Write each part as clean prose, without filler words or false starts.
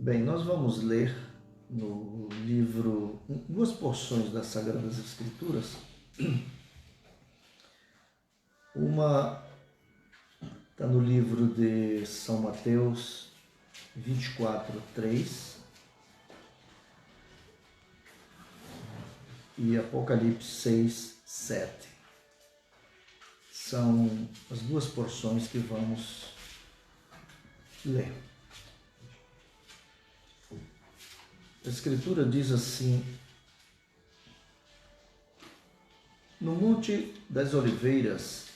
Bem, nós vamos ler no livro, duas porções das Sagradas Escrituras. Uma está no livro de São Mateus 24:3 e Apocalipse 6:7. São as duas porções que vamos ler. A Escritura diz assim: no Monte das Oliveiras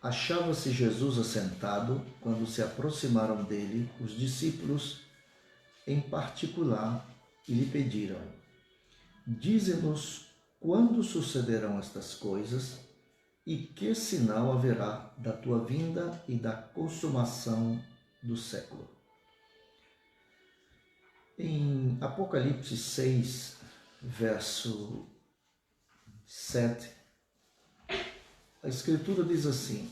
achava-se Jesus assentado quando se aproximaram dele os discípulos em particular e lhe pediram: dize-nos quando sucederão estas coisas e que sinal haverá da tua vinda e da consumação do século. Em Apocalipse 6, verso 7, a Escritura diz assim,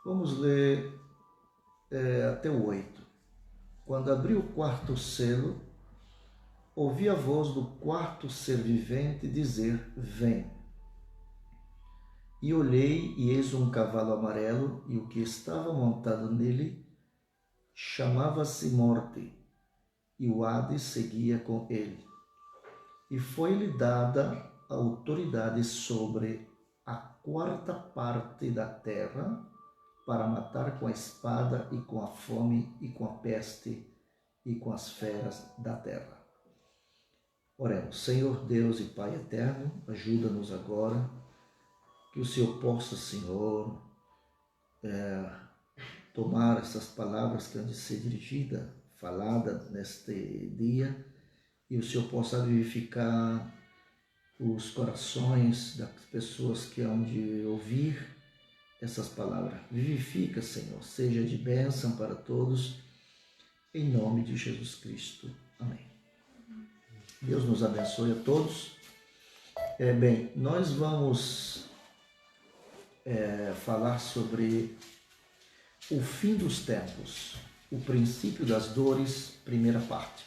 vamos ler até o 8. Quando abriu o quarto selo, ouvi a voz do quarto ser vivente dizer: vem. E olhei, e eis um cavalo amarelo, e o que estava montado nele chamava-se Morte, e o Hades seguia com ele. E foi-lhe dada a autoridade sobre a quarta parte da terra, para matar com a espada e com a fome e com a peste e com as feras da terra. Oremos. Senhor Deus e Pai eterno, ajuda-nos agora, que o Senhor possa, Senhor, tomar essas palavras que hão de ser dirigidas, faladas neste dia, e o Senhor possa vivificar os corações das pessoas que hão de ouvir essas palavras. Vivifica, Senhor, seja de bênção para todos, em nome de Jesus Cristo. Amém. Deus nos abençoe a todos. Bem, nós vamos falar sobre o fim dos tempos, o princípio das dores, primeira parte.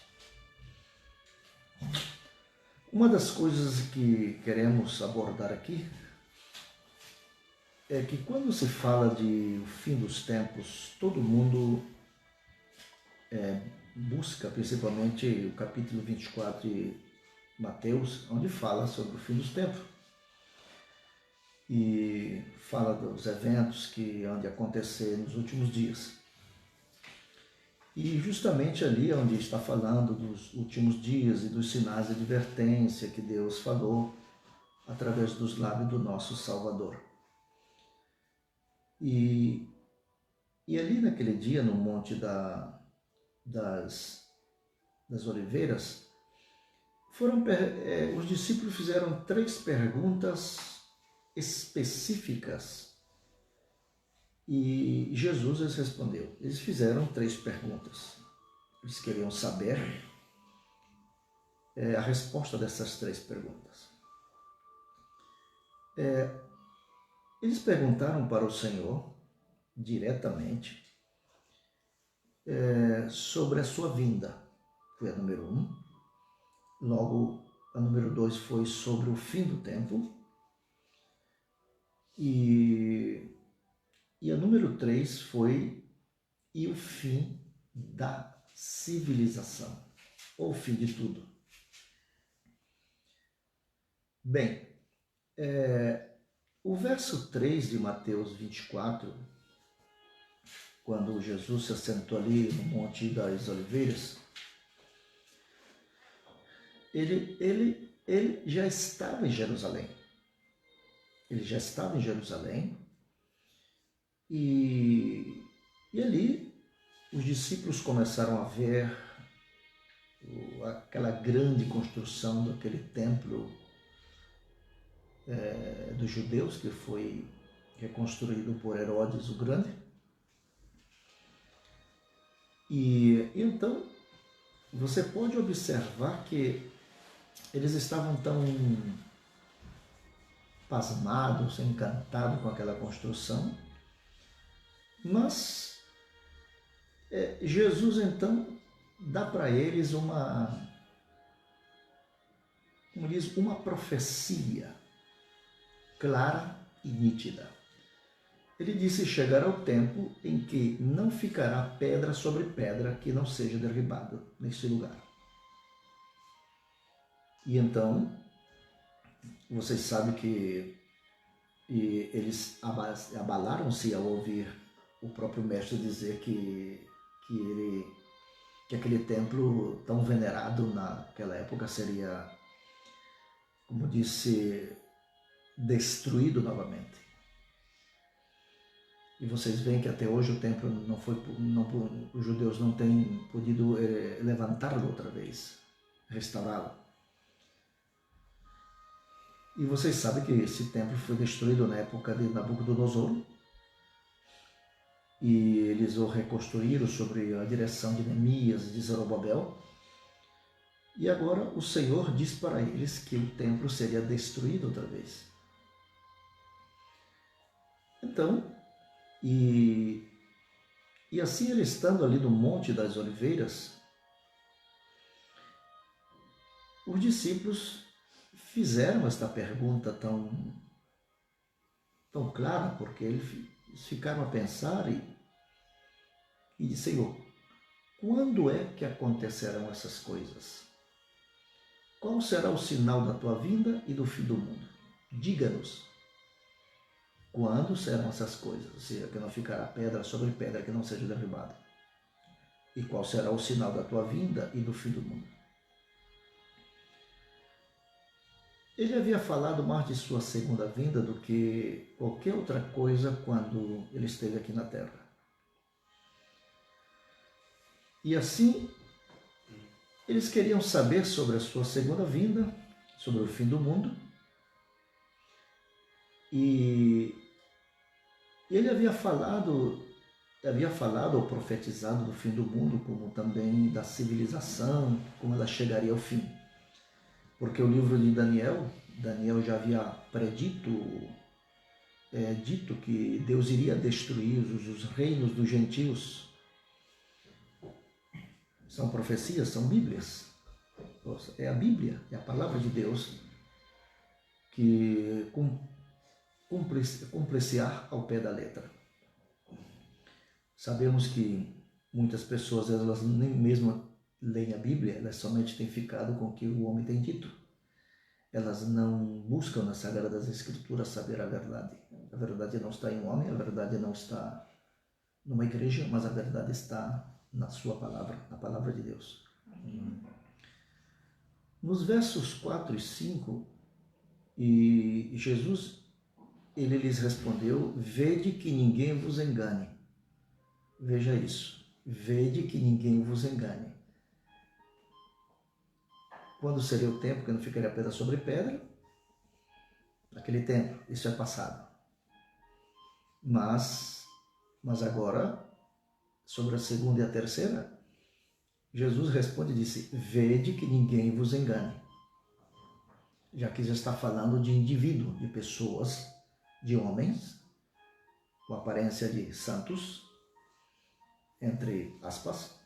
Uma das coisas que queremos abordar aqui é que quando se fala de o fim dos tempos, todo mundo busca, principalmente o capítulo 24 de Mateus, onde fala sobre o fim dos tempos. E fala dos eventos que hão de acontecer nos últimos dias. E justamente ali onde está falando dos últimos dias e dos sinais de advertência que Deus falou através dos lábios do nosso Salvador. E ali naquele dia, no Monte das Oliveiras, os discípulos fizeram 3 perguntas específicas e Jesus lhes respondeu. Eles fizeram 3 perguntas. Eles queriam saber a resposta dessas 3 perguntas. Eles perguntaram para o Senhor diretamente sobre a sua vinda. Foi a número 1. Logo, a número 2 foi sobre o fim do tempo. E a número 3 foi e o fim da civilização, ou o fim de tudo. Bem, o verso 3 de Mateus 24, quando Jesus se assentou ali no Monte das Oliveiras, ele já estava em Jerusalém. Ele já estava em Jerusalém e ali os discípulos começaram a ver aquela grande construção daquele templo dos judeus, que foi reconstruído por Herodes o Grande. E então você pode observar que eles estavam tão pasmados, encantados com aquela construção, mas Jesus então dá para eles uma profecia clara e nítida. Ele disse: chegará o tempo em que não ficará pedra sobre pedra que não seja derribada neste lugar. E então, vocês sabem que eles abalaram-se ao ouvir o próprio mestre dizer que aquele templo tão venerado naquela época seria, como disse, destruído novamente. E vocês veem que até hoje o templo os judeus não têm podido levantá-lo outra vez, restaurá-lo. E vocês sabem que esse templo foi destruído na época de Nabucodonosor, e eles o reconstruíram sob a direção de Neemias e de Zorobabel. E agora o Senhor diz para eles que o templo seria destruído outra vez. Então, e assim ele estando ali no Monte das Oliveiras, os discípulos fizeram esta pergunta tão clara, porque eles ficaram a pensar e disse: Senhor, quando é que acontecerão essas coisas? Qual será o sinal da tua vinda e do fim do mundo? Diga-nos. Quando serão essas coisas? Ou seja, que não ficará pedra sobre pedra que não seja derribada. E qual será o sinal da tua vinda e do fim do mundo? Ele havia falado mais de sua segunda vinda do que qualquer outra coisa quando ele esteve aqui na Terra. E assim, eles queriam saber sobre a sua segunda vinda, sobre o fim do mundo. E ele havia falado ou profetizado do fim do mundo, como também da civilização, como ela chegaria ao fim. Porque o livro de Daniel já havia dito que Deus iria destruir os reinos dos gentios. São profecias, são bíblias. É a Bíblia, é a palavra de Deus que cumpre-se ao pé da letra. Sabemos que muitas pessoas, elas nem mesmo leem a Bíblia, elas somente têm ficado com o que o homem tem dito. Elas não buscam nas Sagradas Escrituras saber a verdade. A verdade não está em um homem, a verdade não está numa igreja, mas a verdade está na sua palavra, na palavra de Deus. Nos versos 4 e 5, e Jesus, ele lhes respondeu: vede que ninguém vos engane. Veja isso, vede que ninguém vos engane. Quando seria o tempo que não ficaria pedra sobre pedra? Naquele tempo, isso é passado. Mas agora, sobre a segunda e a terceira, Jesus responde e disse: vede que ninguém vos engane. Já que já está falando de indivíduo, de pessoas, de homens, com aparência de santos, entre aspas,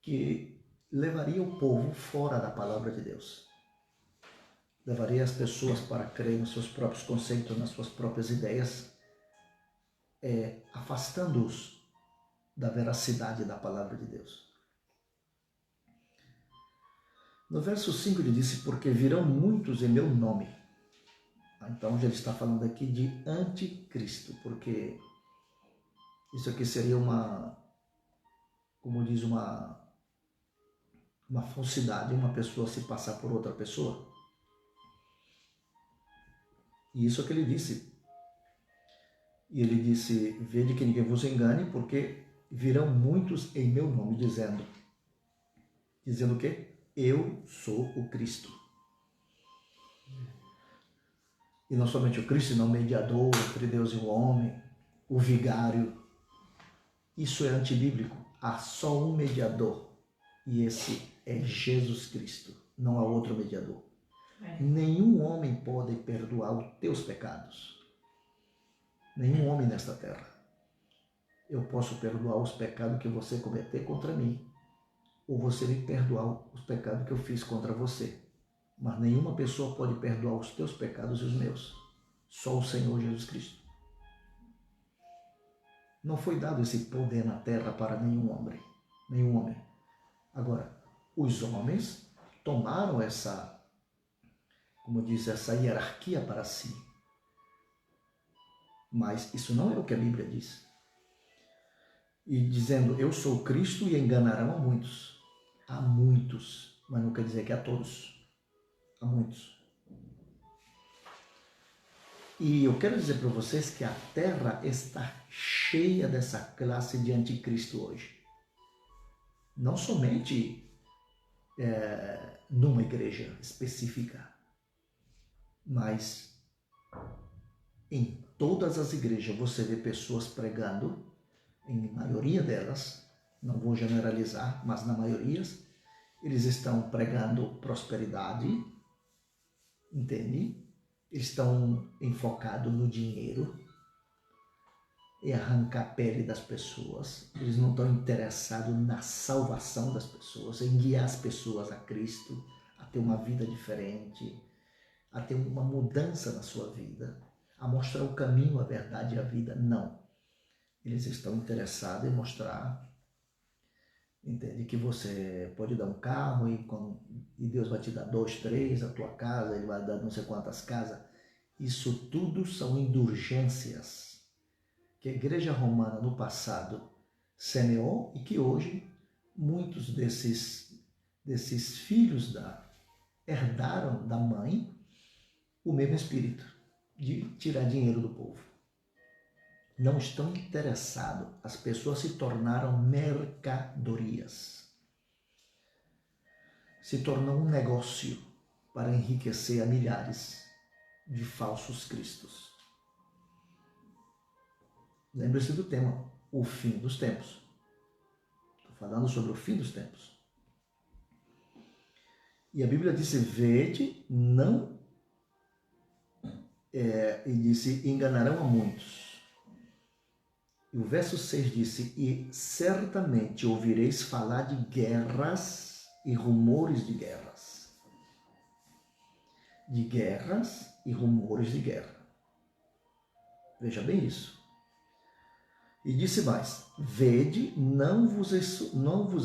que levaria o povo fora da palavra de Deus. Levaria as pessoas para crer nos seus próprios conceitos, nas suas próprias ideias, afastando-os da veracidade da palavra de Deus. No verso 5 ele disse: porque virão muitos em meu nome. Então já ele está falando aqui de anticristo, porque isso aqui seria uma falsidade, uma pessoa se passar por outra pessoa. E isso é o que ele disse. E ele disse: vede que ninguém vos engane, porque virão muitos em meu nome, dizendo o quê? Eu sou o Cristo. E não somente o Cristo, não o mediador entre Deus e o homem, o vigário. Isso é antibíblico. Há só um mediador, e esse é Jesus Cristo. Não há outro mediador. Nenhum homem pode perdoar os teus pecados. Nenhum homem nesta terra. Eu posso perdoar os pecados que você cometer contra mim, ou você me perdoar os pecados que eu fiz contra você. Mas nenhuma pessoa pode perdoar os teus pecados e os meus. Só o Senhor Jesus Cristo. Não foi dado esse poder na terra para nenhum homem. Agora, os homens tomaram essa, como diz, essa hierarquia para si. Mas isso não é o que a Bíblia diz. E dizendo, eu sou Cristo, e enganarão a muitos. A muitos, mas não quer dizer que a todos. A muitos. E eu quero dizer para vocês que a terra está cheia dessa classe de anticristo hoje. Não somente numa igreja específica, mas em todas as igrejas você vê pessoas pregando, em maioria delas, não vou generalizar, mas na maioria, eles estão pregando prosperidade, entende? Eles estão enfocados no dinheiro, em arrancar a pele das pessoas. Eles não estão interessados na salvação das pessoas, em guiar as pessoas a Cristo, a ter uma vida diferente, a ter uma mudança na sua vida, a mostrar o caminho, a verdade e a vida. Não. Eles estão interessados em mostrar, entende, que você pode dar um carro e Deus vai te dar 2, 3, a tua casa, Ele vai dar não sei quantas casas. Isso tudo são indulgências que a igreja romana no passado semeou e que hoje muitos desses filhos herdaram da mãe o mesmo espírito de tirar dinheiro do povo. Não estão interessados. As pessoas se tornaram mercadorias. Se tornou um negócio para enriquecer a milhares de falsos cristos. Lembre-se do tema, o fim dos tempos. Estou falando sobre o fim dos tempos. E a Bíblia disse, vede, não, e disse, enganarão a muitos. E o verso 6 disse, e certamente ouvireis falar de guerras e rumores de guerras. De guerras e rumores de guerra. Veja bem isso. E disse mais, vede, não vos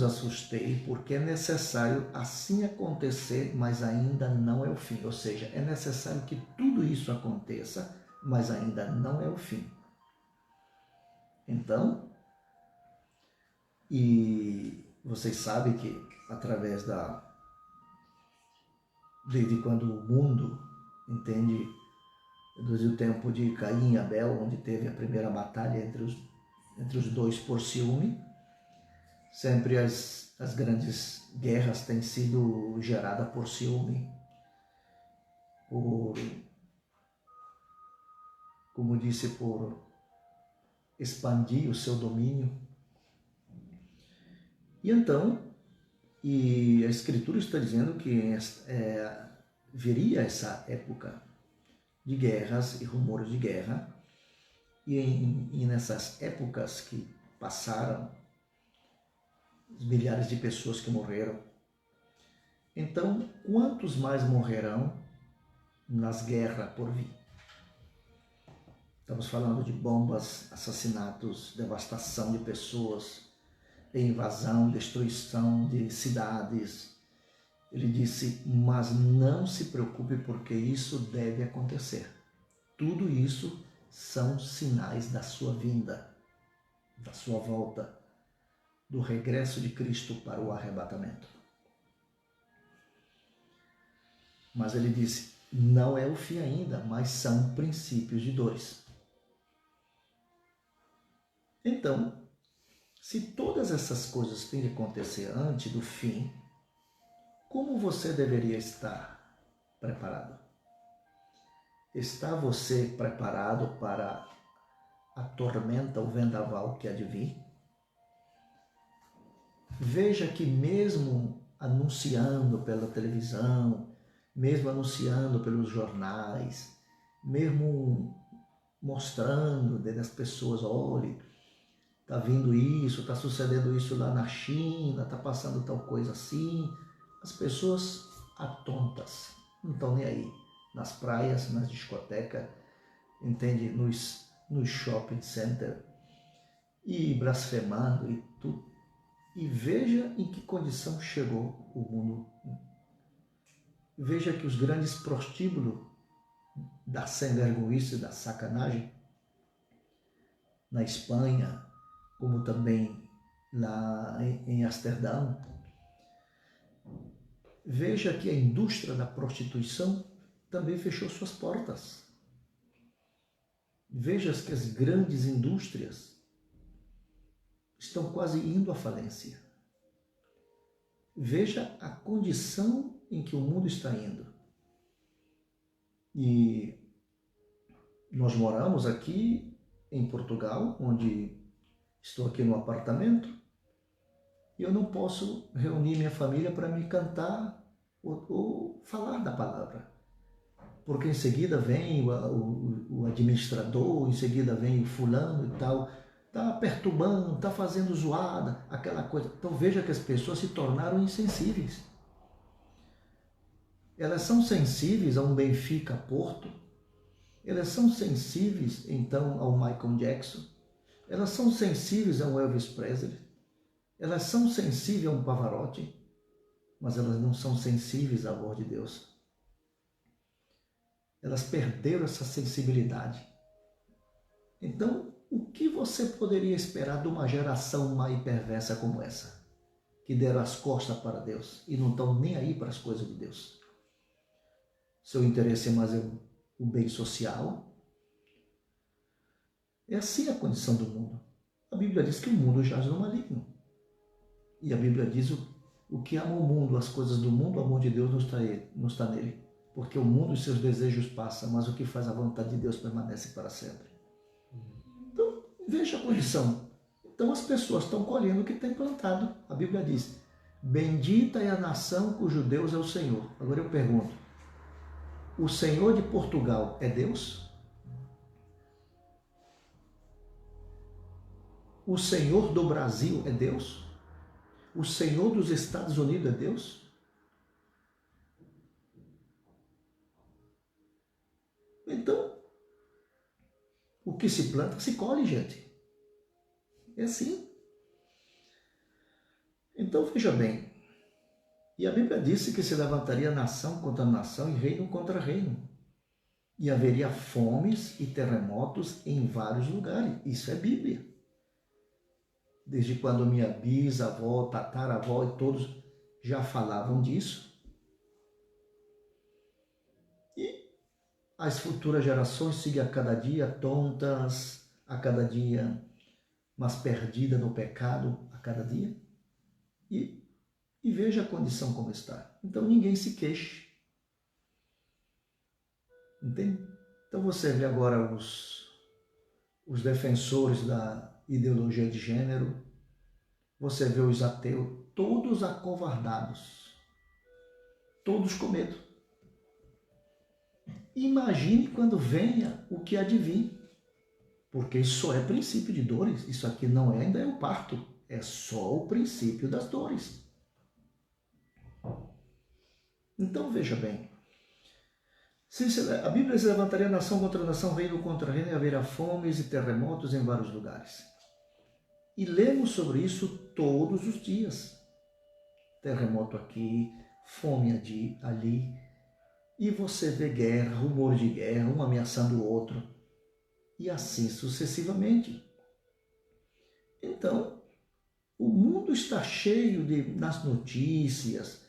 assustei, porque é necessário assim acontecer, mas ainda não é o fim. Ou seja, é necessário que tudo isso aconteça, mas ainda não é o fim. Então, e vocês sabem que através desde quando o mundo, entende, desde o tempo de Caim e Abel, onde teve a primeira batalha entre os dois por ciúme, sempre as grandes guerras têm sido geradas por ciúme, como disse, por expandir o seu domínio. E então, a Escritura está dizendo que viria essa época de guerras e rumores de guerra, e nessas épocas que passaram, os milhares de pessoas que morreram. Então, quantos mais morrerão nas guerras por vir? Estamos falando de bombas, assassinatos, devastação de pessoas, invasão, destruição de cidades. Ele disse, mas não se preocupe, porque isso deve acontecer. Tudo isso são sinais da sua vinda, da sua volta, do regresso de Cristo para o arrebatamento. Mas ele disse, não é o fim ainda, mas são princípios de dores. Então, se todas essas coisas têm de acontecer antes do fim, como você deveria estar preparado? Está você preparado para a tormenta, o vendaval que há de vir? Veja que mesmo anunciando pela televisão, mesmo anunciando pelos jornais, mesmo mostrando das pessoas, olhe, está vindo isso, está sucedendo isso lá na China, está passando tal coisa assim. As pessoas atontas, não estão nem aí. Nas praias, nas discotecas, entende? Nos shopping center, e blasfemando e tudo. E veja em que condição chegou o mundo. Veja que os grandes prostíbulos da sem-vergonhice, da sacanagem, na Espanha, como também lá em Amsterdã, veja que a indústria da prostituição também fechou suas portas. Veja que as grandes indústrias estão quase indo à falência. Veja a condição em que o mundo está indo. E nós moramos aqui em Portugal, onde estou aqui no apartamento, e eu não posso reunir minha família para me cantar ou falar da palavra. Porque em seguida vem o administrador, em seguida vem o fulano e tal, está perturbando, está fazendo zoada, aquela coisa. Então veja que as pessoas se tornaram insensíveis. Elas são sensíveis a um Benfica Porto, elas são sensíveis então ao Michael Jackson, elas são sensíveis a um Elvis Presley, elas são sensíveis a um Pavarotti, mas elas não são sensíveis à voz de Deus. Elas perderam essa sensibilidade. Então, o que você poderia esperar de uma geração má e perversa como essa? Que deram as costas para Deus e não estão nem aí para as coisas de Deus. Seu interesse é mais o bem social. É assim a condição do mundo. A Bíblia diz que o mundo jaz no maligno. E a Bíblia diz o que ama o mundo, as coisas do mundo, o amor de Deus não está nele. Porque o mundo e seus desejos passam, mas o que faz a vontade de Deus permanece para sempre. Então, veja a condição. Então as pessoas estão colhendo o que tem plantado. A Bíblia diz, bendita é a nação cujo Deus é o Senhor. Agora eu pergunto, o Senhor de Portugal é Deus? O Senhor do Brasil é Deus? O Senhor dos Estados Unidos é Deus? Então, o que se planta, se colhe, gente. É assim. Então, veja bem. E a Bíblia disse que se levantaria nação contra nação e reino contra reino. E haveria fomes e terremotos em vários lugares. Isso é Bíblia. Desde quando minha bisavó, tataravó e todos já falavam disso. E as futuras gerações seguem a cada dia tontas, a cada dia mas perdidas no pecado, a cada dia. E veja a condição como está. Então ninguém se queixe. Entende? Então você vê agora os defensores da ideologia de gênero, você vê os ateus, todos acovardados, todos com medo. Imagine quando venha o que há de vir, porque isso só é princípio de dores, isso aqui não é ainda é o parto, é só o princípio das dores. Então veja bem, a Bíblia se levantaria nação contra nação, reino contra reino, e haverá fomes e terremotos em vários lugares. E lemos sobre isso todos os dias. Terremoto aqui, fome ali. E você vê guerra, rumor de guerra, um ameaçando o outro. E assim sucessivamente. Então, o mundo está cheio nas notícias,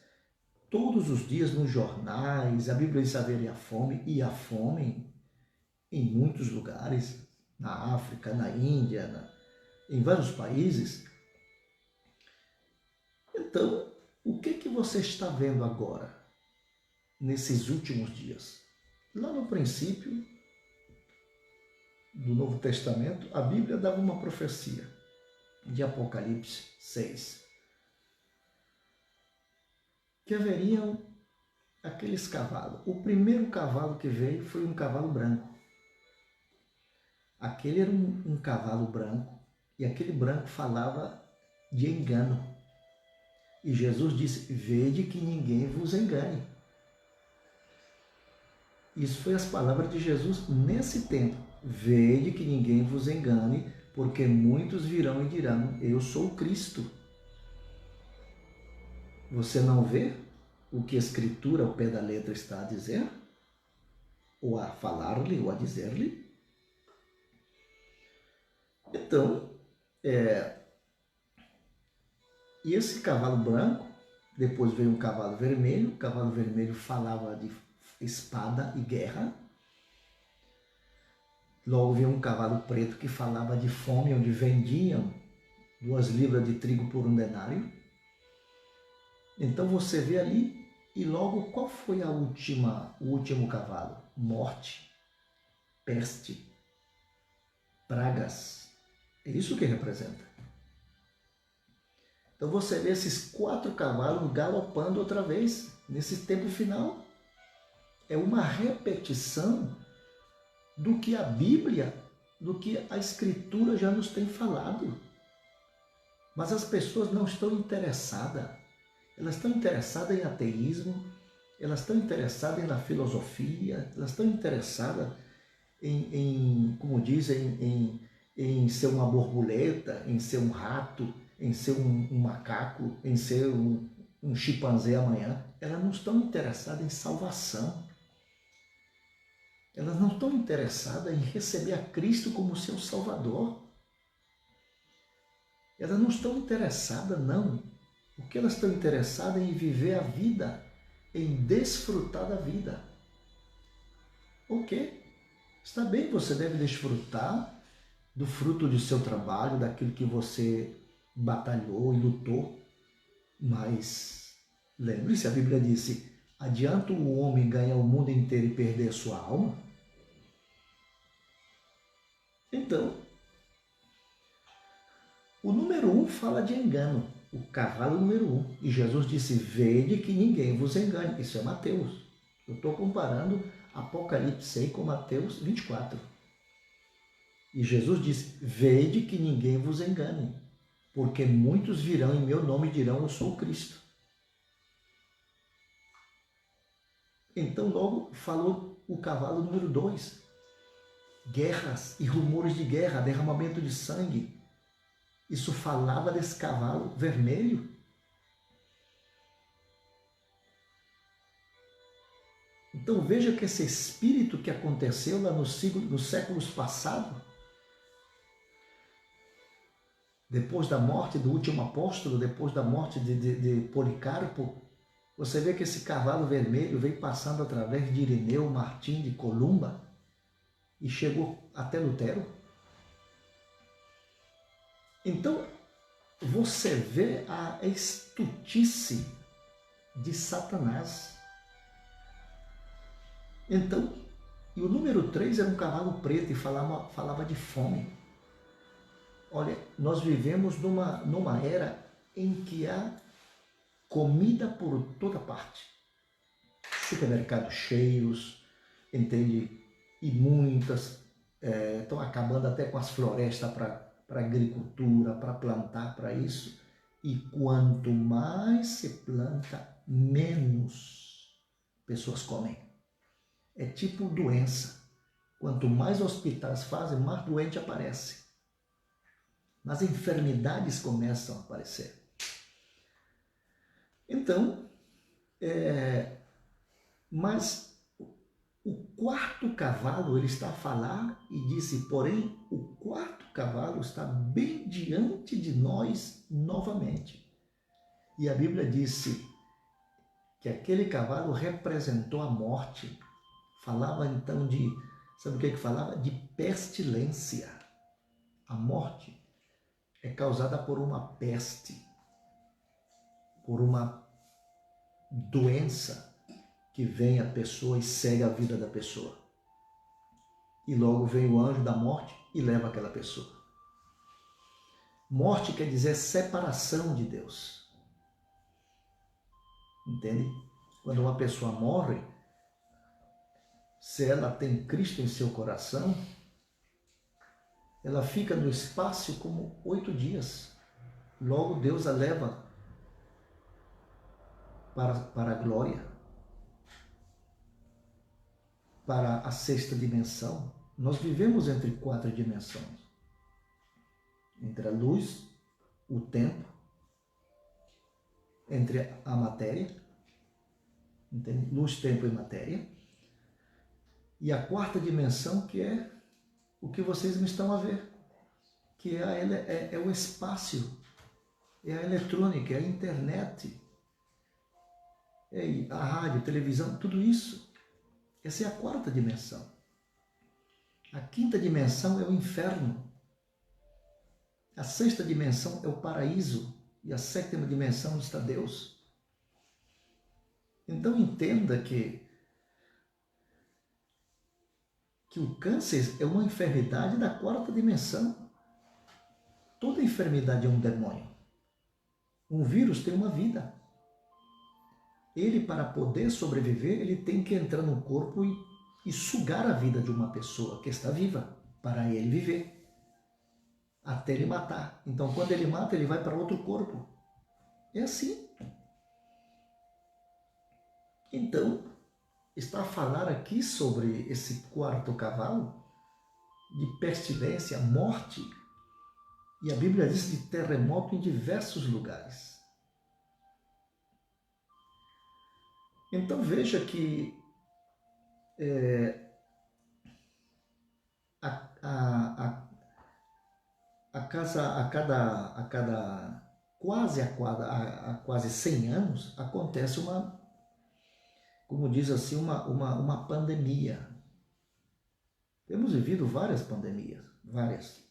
todos os dias nos jornais, a Bíblia diz haveria fome, e há fome em muitos lugares, na África, na Índia, em vários países. Então, o que você está vendo agora, nesses últimos dias? Lá no princípio do Novo Testamento, a Bíblia dava uma profecia de Apocalipse 6, que haveriam aqueles cavalos. O primeiro cavalo que veio foi um cavalo branco. Aquele era um cavalo branco E aquele branco falava de engano. E Jesus disse: vede que ninguém vos engane. Isso foi as palavras de Jesus nesse tempo. Vede que ninguém vos engane, porque muitos virão e dirão: eu sou o Cristo. Você não vê o que a Escritura, ao pé da letra, está a dizer? Ou a falar-lhe, ou a dizer-lhe? Então, e esse cavalo branco, depois veio um cavalo vermelho. O cavalo vermelho falava de espada e guerra. Logo veio um cavalo preto que falava de fome, onde vendiam 2 libras de trigo por 1 denário. Então você vê ali, e logo qual foi o último cavalo? Morte, peste, pragas. É isso que representa. Então você vê esses 4 cavalos galopando outra vez, nesse tempo final. É uma repetição do que a Bíblia, do que a Escritura já nos tem falado. Mas as pessoas não estão interessadas. Elas estão interessadas em ateísmo, elas estão interessadas na filosofia, elas estão interessadas como dizem, em ser uma borboleta, em ser um rato, em ser um macaco, em ser um chimpanzé amanhã. Elas não estão interessadas em salvação. Elas não estão interessadas em receber a Cristo como seu Salvador. Elas não estão interessadas, não. O que elas estão interessadas é em viver a vida, em desfrutar da vida. Ok, está bem, você deve desfrutar do fruto do seu trabalho, daquilo que você batalhou e lutou, mas lembre-se, a Bíblia disse: adianta o homem ganhar o mundo inteiro e perder a sua alma? Então, o número 1 fala de engano, o cavalo número 1. E Jesus disse: vede que ninguém vos engane. Isso é Mateus. Eu estou comparando Apocalipse aí com Mateus 24. E Jesus disse: vede que ninguém vos engane, porque muitos virão em meu nome e dirão: eu sou o Cristo. Então logo falou o cavalo número 2. Guerras e rumores de guerra, derramamento de sangue. Isso falava desse cavalo vermelho. Então veja que esse espírito que aconteceu lá nos séculos passados, depois da morte do último apóstolo, depois da morte de Policarpo, você vê que esse cavalo vermelho veio passando através de Irineu, Martim, de Columba e chegou até Lutero. Então, você vê a estutice de Satanás. Então, e o número 3 era um cavalo preto e falava de fome. Olha, nós vivemos numa era em que há comida por toda parte. Supermercados cheios, entende? E muitas estão acabando até com as florestas para agricultura, para plantar para isso. E quanto mais se planta, menos pessoas comem. É tipo doença. Quanto mais hospitais fazem, mais doente aparece. As enfermidades começam a aparecer. Então, mas o 4º cavalo, ele está a falar e disse, porém, o 4º cavalo está bem diante de nós novamente. E a Bíblia disse que aquele cavalo representou a morte. Falava então sabe o que falava? De pestilência. A morte é causada por uma peste, por uma doença que vem a pessoa e cega a vida da pessoa. E logo vem o anjo da morte e leva aquela pessoa. Morte quer dizer separação de Deus. Entende? Quando uma pessoa morre, se ela tem Cristo em seu coração, ela fica no espaço como 8 dias. Logo Deus a leva para a glória, para a sexta dimensão. Nós vivemos entre 4 dimensões. Entre a luz, o tempo, entre a matéria, entende? Luz, tempo e matéria. E a 4ª dimensão, que é o que vocês me estão a ver, que é o espaço, é a eletrônica, é a internet, é a rádio, televisão, tudo isso. Essa é a 4ª dimensão. A 5ª dimensão é o inferno. A 6ª dimensão é o paraíso. E a 7ª dimensão está Deus. Então entenda que o câncer é uma enfermidade da 4ª dimensão. Toda enfermidade é um demônio. Um vírus tem uma vida. Ele, para poder sobreviver, ele tem que entrar no corpo e sugar a vida de uma pessoa que está viva, para ele viver, até ele matar. Então, quando ele mata, ele vai para outro corpo. É assim. Então, está a falar aqui sobre esse 4º cavalo, de pestilência, morte, e a Bíblia diz de terremoto em diversos lugares. Então veja que a quase 100 anos acontece uma, como diz assim, uma pandemia. Temos vivido várias pandemias, várias.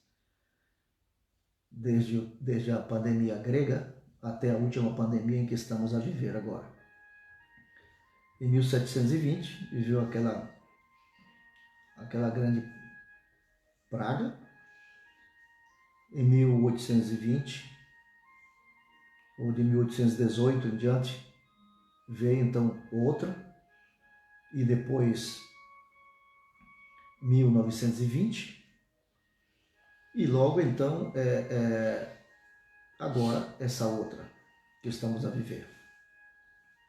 Desde a pandemia grega até a última pandemia em que estamos a viver agora. Em 1720 viveu aquela grande praga. Em 1820 ou de 1818 em diante veio então outra, e depois 1920, e logo então agora essa outra que estamos a viver.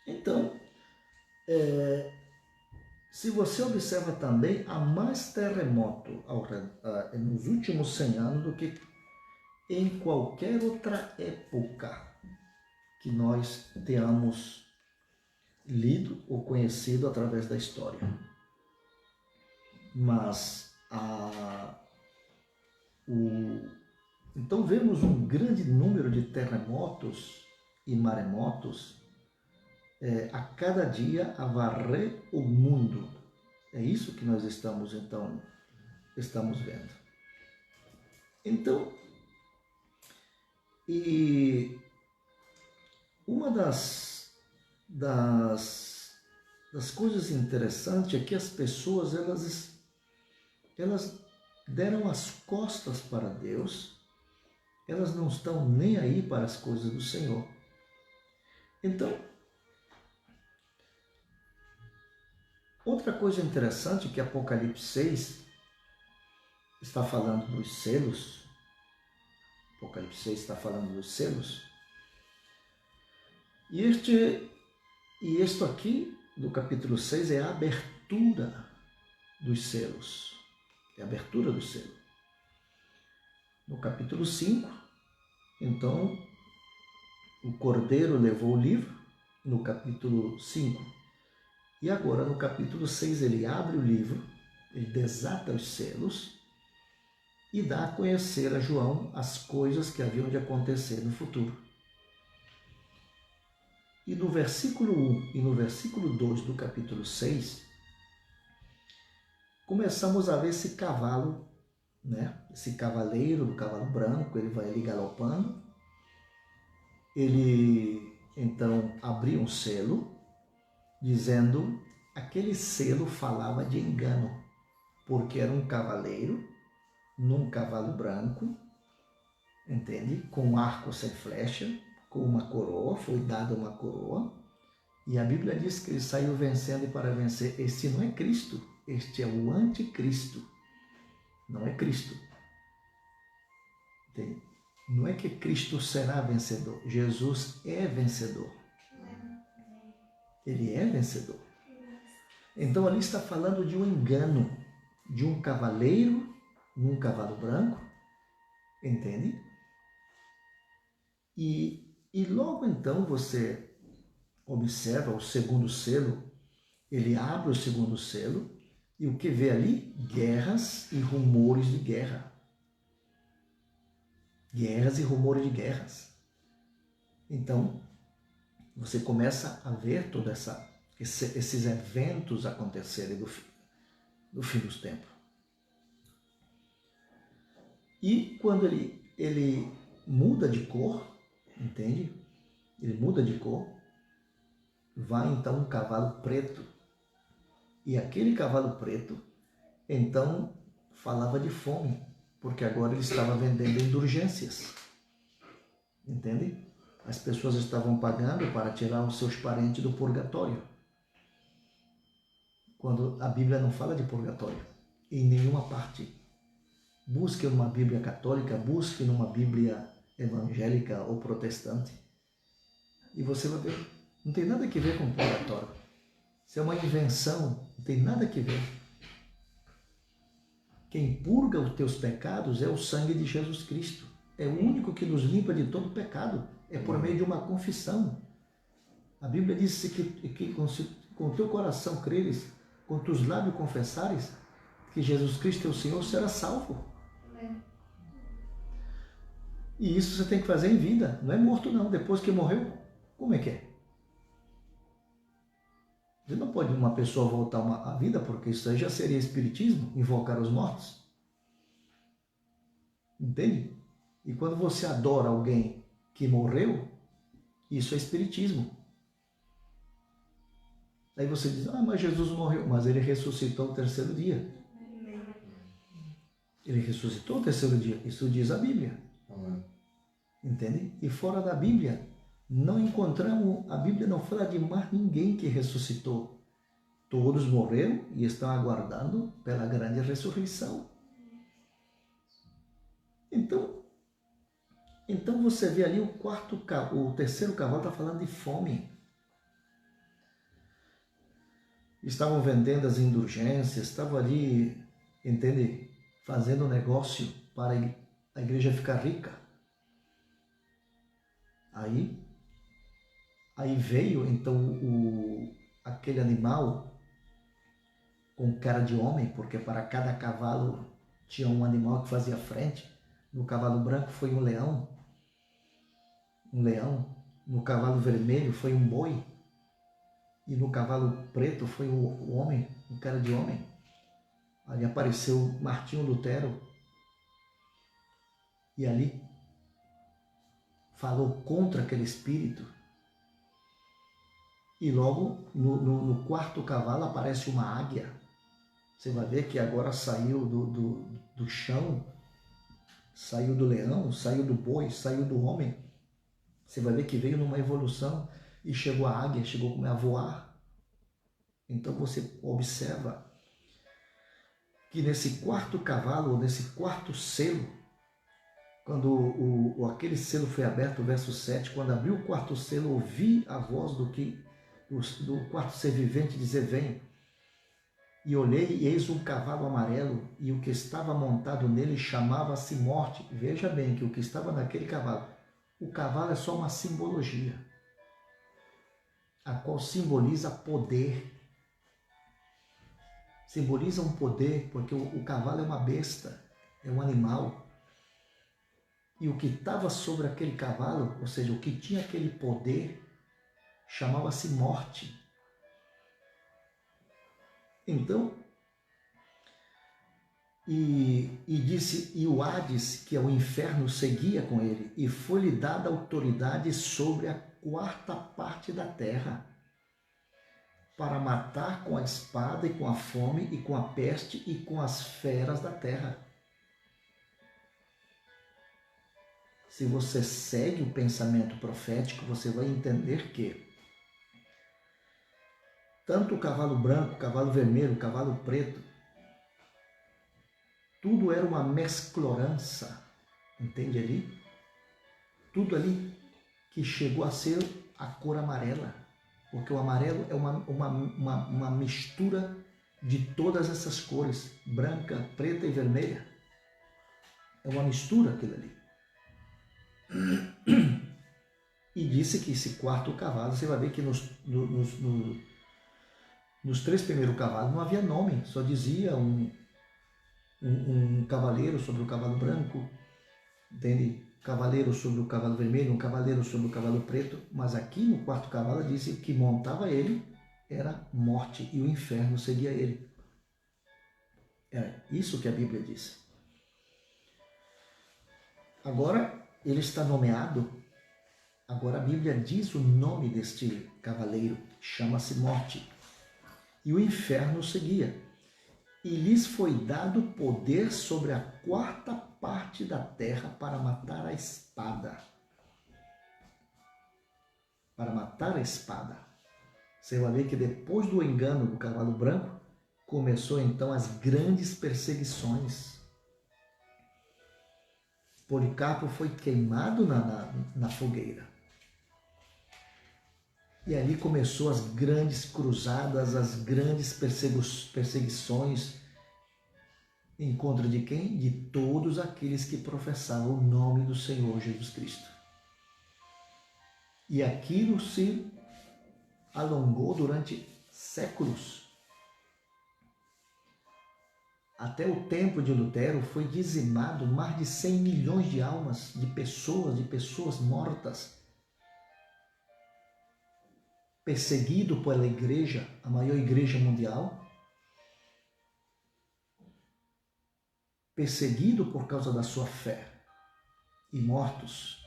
Então, se você observa também, há mais terremoto nos últimos 100 anos do que em qualquer outra época que nós tenhamos lido ou conhecido através da história. Mas então vemos um grande número de terremotos e maremotos a cada dia a varrer o mundo. É isso que nós estamos vendo. Então, e uma das coisas interessantes é que as pessoas elas deram as costas para Deus, elas não estão nem aí para as coisas do Senhor. Então, outra coisa interessante que Apocalipse 6 está falando dos selos. Apocalipse 6 está falando dos selos. E isto aqui, do capítulo 6, é a abertura dos selos. É a abertura do selo. No capítulo 5, então, o Cordeiro levou o livro, no capítulo 5. E agora, no capítulo 6, ele abre o livro, ele desata os selos e dá a conhecer a João as coisas que haviam de acontecer no futuro. E no versículo 1 e no versículo 2 do capítulo 6, começamos a ver esse cavalo, né? Esse cavaleiro, o cavalo branco, ele vai ali galopando. Ele, então, abriu um selo, dizendo, aquele selo falava de engano, porque era um cavaleiro num cavalo branco, entende? Com um arco sem flecha, com uma coroa, foi dada uma coroa, e a Bíblia diz que ele saiu vencendo, e para vencer. Este não é Cristo, este é o anticristo, não é Cristo. Não é que Cristo será vencedor. Jesus é vencedor. Ele é vencedor. Então ali está falando de um engano de um cavaleiro num cavalo branco, entende? E logo então você observa o segundo selo, ele abre o segundo selo e o que vê ali? Guerras e rumores de guerra. Guerras e rumores de guerras. Então, você começa a ver todos esses eventos acontecerem do fim dos tempos. E quando ele muda de cor, entende? Ele muda de cor, vai então um cavalo preto. E aquele cavalo preto, então, falava de fome, porque agora ele estava vendendo indulgências. Entende? As pessoas estavam pagando para tirar os seus parentes do purgatório. Quando a Bíblia não fala de purgatório, em nenhuma parte. Busque numa Bíblia católica, busque numa Bíblia evangélica ou protestante. E você vai ver, não tem nada a ver com purgatório. Isso é uma invenção, não tem nada a ver. Quem purga os teus pecados é o sangue de Jesus Cristo. É o único que nos limpa de todo pecado. É por meio de uma confissão. A Bíblia diz que com o teu coração creres, com teus lábios confessares que Jesus Cristo é o Senhor, será salvo. E isso você tem que fazer em vida, não é morto não. Depois que morreu, como é que é? Você não pode uma pessoa voltar à vida, porque isso aí já seria espiritismo, invocar os mortos. Entende? E quando você adora alguém que morreu, isso é espiritismo. Aí você diz, mas Jesus morreu, mas ele ressuscitou no terceiro dia. Ele ressuscitou no terceiro dia, isso diz a Bíblia. Entende? E fora da Bíblia, não encontramos, a Bíblia não fala de mais ninguém que ressuscitou. Todos morreram e estão aguardando pela grande ressurreição. Então você vê ali o terceiro cavalo está falando de fome. Estavam vendendo as indulgências, estavam ali, entende? Fazendo negócio para a igreja ficar rica. Aí veio então aquele animal com cara de homem, porque para cada cavalo tinha um animal que fazia frente. No cavalo branco foi um leão. No cavalo vermelho foi um boi. E no cavalo preto foi o homem, um cara de homem. Ali apareceu Martinho Lutero. E ali falou contra aquele espírito. E logo no quarto cavalo aparece uma águia. Você vai ver que agora saiu do chão, saiu do leão, saiu do boi, saiu do homem. Você vai ver que veio numa evolução e chegou a águia, chegou a voar. Então você observa que nesse quarto cavalo, ou nesse quarto selo, quando aquele selo foi aberto, verso 7, quando abriu o quarto selo, ouvi a voz do quarto ser vivente dizer, vem. E olhei, e eis um cavalo amarelo, e o que estava montado nele chamava-se Morte. Veja bem que o que estava naquele cavalo, o cavalo é só uma simbologia, a qual simboliza poder. Simboliza um poder, porque o cavalo é uma besta, é um animal. E o que estava sobre aquele cavalo, ou seja, o que tinha aquele poder, chamava-se Morte. Então, e o Hades, que é o inferno, seguia com ele, e foi-lhe dada autoridade sobre a quarta parte da terra, para matar com a espada e com a fome e com a peste e com as feras da terra. Se você segue o pensamento profético, você vai entender que tanto o cavalo branco, o cavalo vermelho, o cavalo preto, tudo era uma mesclorança Entende ali? Tudo ali que chegou a ser a cor amarela, porque o amarelo é uma mistura de todas essas cores, branca, preta e vermelha. É uma mistura aquilo ali. E disse que esse quarto cavalo, você vai ver que nos 3 primeiros cavalos não havia nome, só dizia um cavaleiro sobre o cavalo branco, entende? Cavaleiro sobre o cavalo vermelho, um cavaleiro sobre o cavalo preto, mas aqui no 4º cavalo disse que montava ele era morte e o inferno seguia ele. É isso que a Bíblia diz. Agora ele está nomeado, agora a Bíblia diz o nome deste cavaleiro, chama-se Morte, e o inferno seguia. E lhes foi dado poder sobre a 4ª parte da terra para matar a espada. Para matar a espada. Você vai ver que depois do engano do cavalo branco, começou então as grandes perseguições. Policarpo foi queimado na fogueira. E ali começou as grandes cruzadas, as grandes perseguições em contra de quem? De todos aqueles que professavam o nome do Senhor Jesus Cristo. E aquilo se alongou durante séculos. Até o tempo de Lutero foi dizimado mais de 100 milhões de almas, de pessoas mortas. Perseguido pela igreja, a maior igreja mundial, perseguido por causa da sua fé e mortos.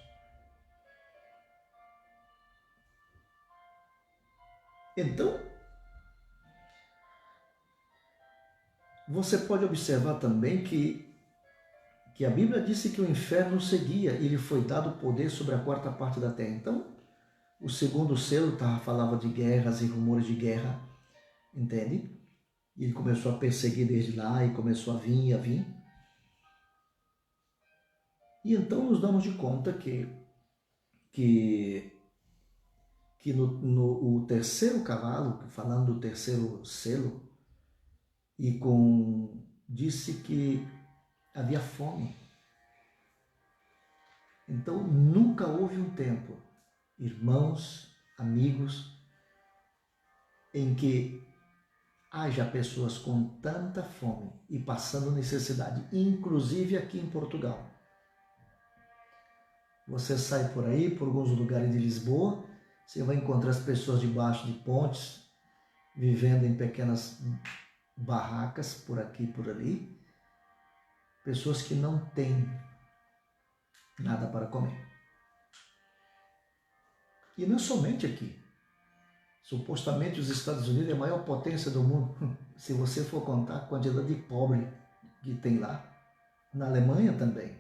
Então, você pode observar também que a Bíblia disse que o inferno seguia e lhe foi dado poder sobre a 4ª parte da terra. Então, o 2º selo falava de guerras e rumores de guerra, entende? E ele começou a perseguir desde lá e começou a vir. E então nos damos de conta que no 3º cavalo, falando do 3º selo, disse que havia fome. Então nunca houve um tempo, irmãos, amigos, em que haja pessoas com tanta fome e passando necessidade, inclusive aqui em Portugal. Você sai por aí, por alguns lugares de Lisboa, você vai encontrar as pessoas debaixo de pontes, vivendo em pequenas barracas por aqui e por ali. Pessoas que não têm nada para comer. E não somente aqui. Supostamente os Estados Unidos é a maior potência do mundo. Se você for contar a quantidade de pobre que tem lá. Na Alemanha também.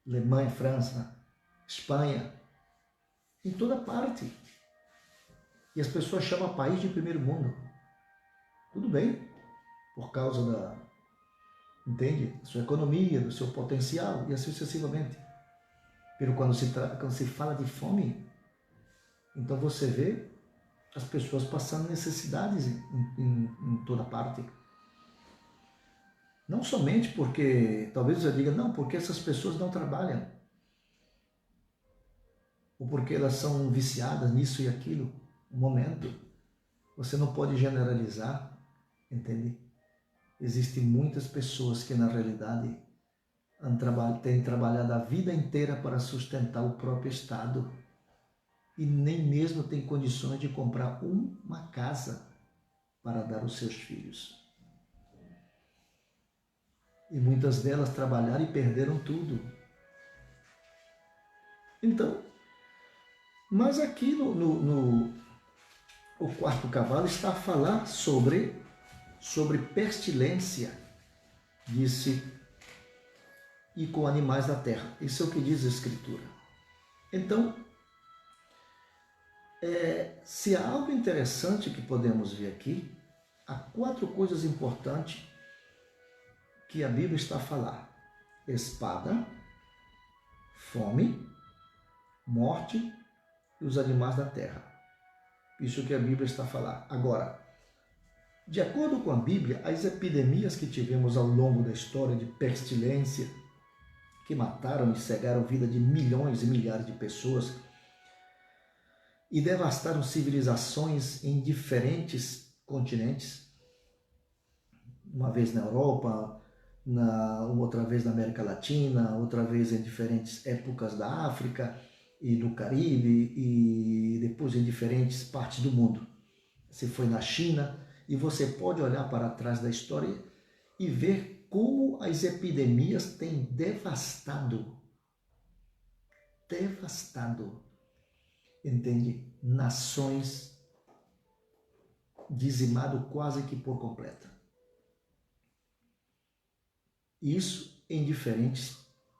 Alemanha, França, Espanha, em toda parte. E as pessoas chamam país de primeiro mundo. Tudo bem, por causa da sua economia, do seu potencial e assim sucessivamente. Pero quando se fala de fome, então você vê as pessoas passando necessidades em toda parte. Não somente porque, talvez você diga, não, porque essas pessoas não trabalham. Ou porque elas são viciadas nisso e aquilo. Um momento. Você não pode generalizar, entende? Existem muitas pessoas que na realidade têm trabalhado a vida inteira para sustentar o próprio Estado e nem mesmo têm condições de comprar uma casa para dar aos seus filhos. E muitas delas trabalharam e perderam tudo. Então, mas aqui o 4º cavalo está a falar sobre pestilência, disse, e com animais da terra. Isso é o que diz a Escritura. Então, se há algo interessante que podemos ver aqui, há 4 coisas importantes que a Bíblia está a falar. espada, fome, morte e os animais da terra. Isso que a Bíblia está falando. Agora, de acordo com a Bíblia, as epidemias que tivemos ao longo da história de pestilência, que mataram e cegaram a vida de milhões e milhares de pessoas e devastaram civilizações em diferentes continentes, uma vez na Europa, outra vez na América Latina, outra vez em diferentes épocas da África e do Caribe e depois em diferentes partes do mundo. Você foi na China e você pode olhar para trás da história e ver como as epidemias têm devastado, entende? Nações, dizimado quase que por completo. Isso em diferentes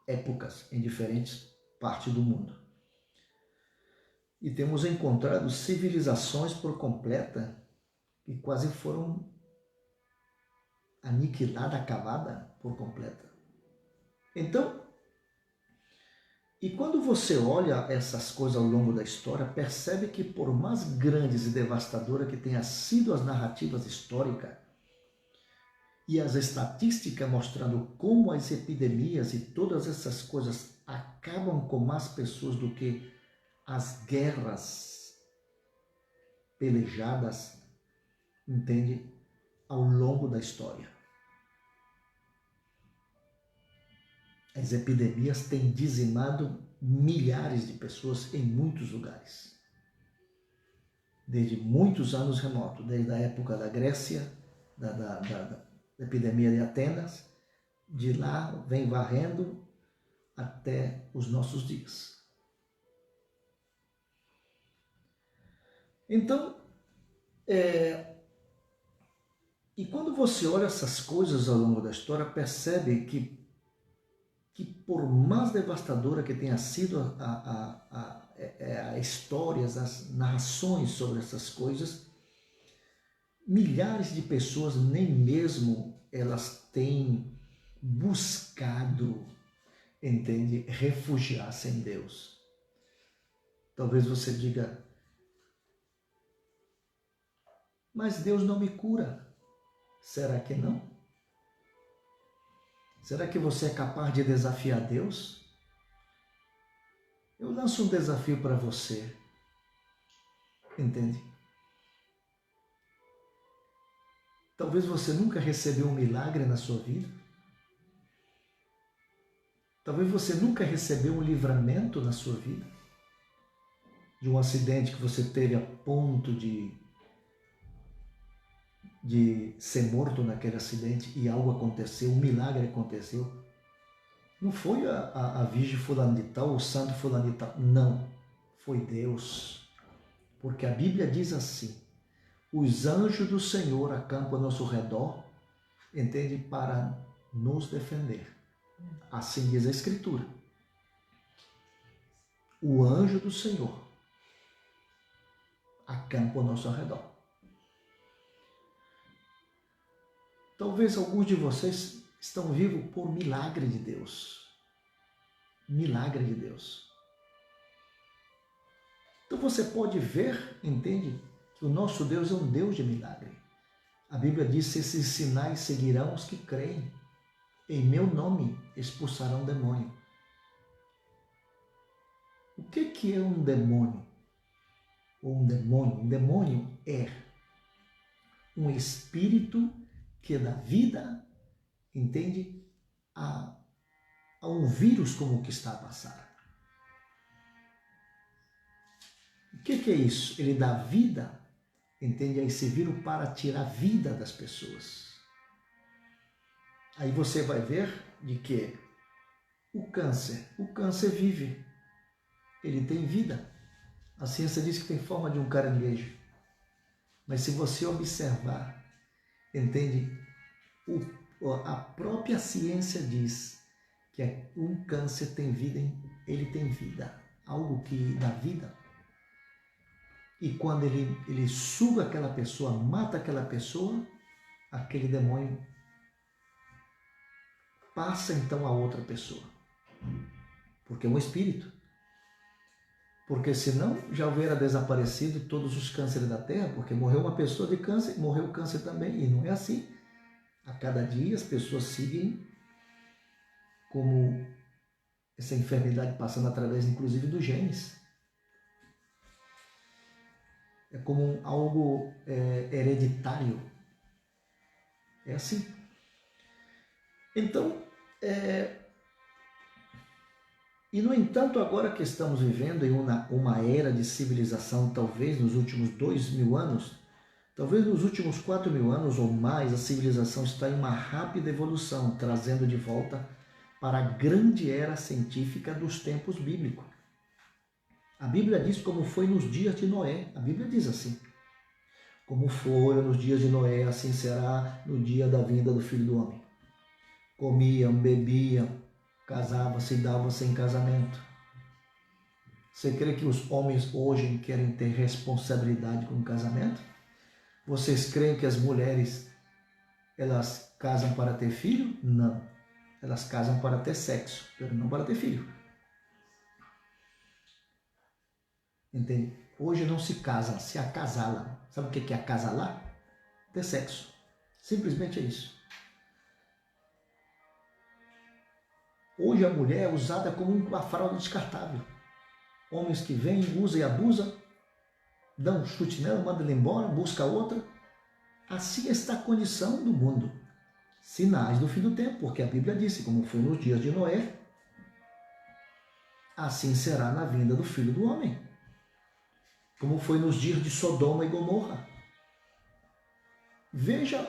épocas, em diferentes partes do mundo. E temos encontrado civilizações por completa que quase foram aniquiladas, acabadas por completa. Então, e quando você olha essas coisas ao longo da história, percebe que por mais grandes e devastadoras que tenham sido as narrativas históricas e as estatísticas mostrando como as epidemias e todas essas coisas acabam com mais pessoas do que as guerras pelejadas, entende? Ao longo da história. As epidemias têm dizimado milhares de pessoas em muitos lugares. Desde muitos anos remotos, desde a época da Grécia, da epidemia de Atenas, de lá vem varrendo até os nossos dias. Então, e quando você olha essas coisas ao longo da história, percebe que por mais devastadora que tenha sido a histórias, as narrações sobre essas coisas, milhares de pessoas nem mesmo elas têm buscado, entende, refugiar-se em Deus. Talvez você diga, mas Deus não me cura. Será que não? Será que você é capaz de desafiar Deus? Eu lanço um desafio para você, entende? Talvez você nunca recebeu um milagre na sua vida. Talvez você nunca recebeu um livramento na sua vida. De um acidente que você teve a ponto de ser morto naquele acidente e algo aconteceu, um milagre aconteceu. Não foi a Virgem fulano de tal, o santo fulano de tal. Não, foi Deus. Porque a Bíblia diz assim, os anjos do Senhor acampam ao nosso redor, entende? Para nos defender. Assim diz a Escritura. O anjo do Senhor acampa ao nosso redor. Talvez alguns de vocês estão vivos por milagre de Deus. Milagre de Deus. Então você pode ver, entende, que o nosso Deus é um Deus de milagre. A Bíblia diz, esses sinais seguirão os que creem. Em meu nome expulsarão demônio. O que é um demônio? Um demônio é um espírito que dá vida, entende, a um vírus como o que está a passar. O que é isso? Ele dá vida, entende, a esse vírus para tirar a vida das pessoas. Aí você vai ver de que o câncer vive, ele tem vida. A ciência diz que tem forma de um caranguejo. Mas se você observar, entende, a própria ciência diz que um câncer tem vida, ele tem vida, algo que dá vida. E quando ele suga aquela pessoa, mata aquela pessoa, aquele demônio passa então a outra pessoa. Porque é um espírito. Porque senão já houvera desaparecido todos os cânceres da terra, porque morreu uma pessoa de câncer, morreu o câncer também. E não é assim. A cada dia as pessoas seguem como essa enfermidade passando através, inclusive, dos genes. É como algo hereditário. É assim. Então, e no entanto, agora que estamos vivendo em uma era de civilização, talvez nos últimos 2.000 anos, talvez nos últimos 4.000 anos ou mais, a civilização está em uma rápida evolução, trazendo de volta para a grande era científica dos tempos bíblicos. A Bíblia diz como foi nos dias de Noé. A Bíblia diz assim: como foi nos dias de Noé, assim será no dia da vinda do Filho do Homem. Comiam, bebiam, casavam-se e davam-se em casamento. Você crê que os homens hoje querem ter responsabilidade com o casamento? Vocês creem que as mulheres, elas casam para ter filho? Não. Elas casam para ter sexo, mas não para ter filho. Entende? Hoje não se casam, se acasalam. Sabe o que é acasalar? Ter sexo. Simplesmente é isso. Hoje a mulher é usada como uma fralda descartável. Homens que vêm, usam e abusam, dão um chute nela, mandam ela embora, busca outra. Assim está a condição do mundo. Sinais do fim do tempo, porque a Bíblia disse, como foi nos dias de Noé, assim será na vinda do Filho do Homem. Como foi nos dias de Sodoma e Gomorra. Veja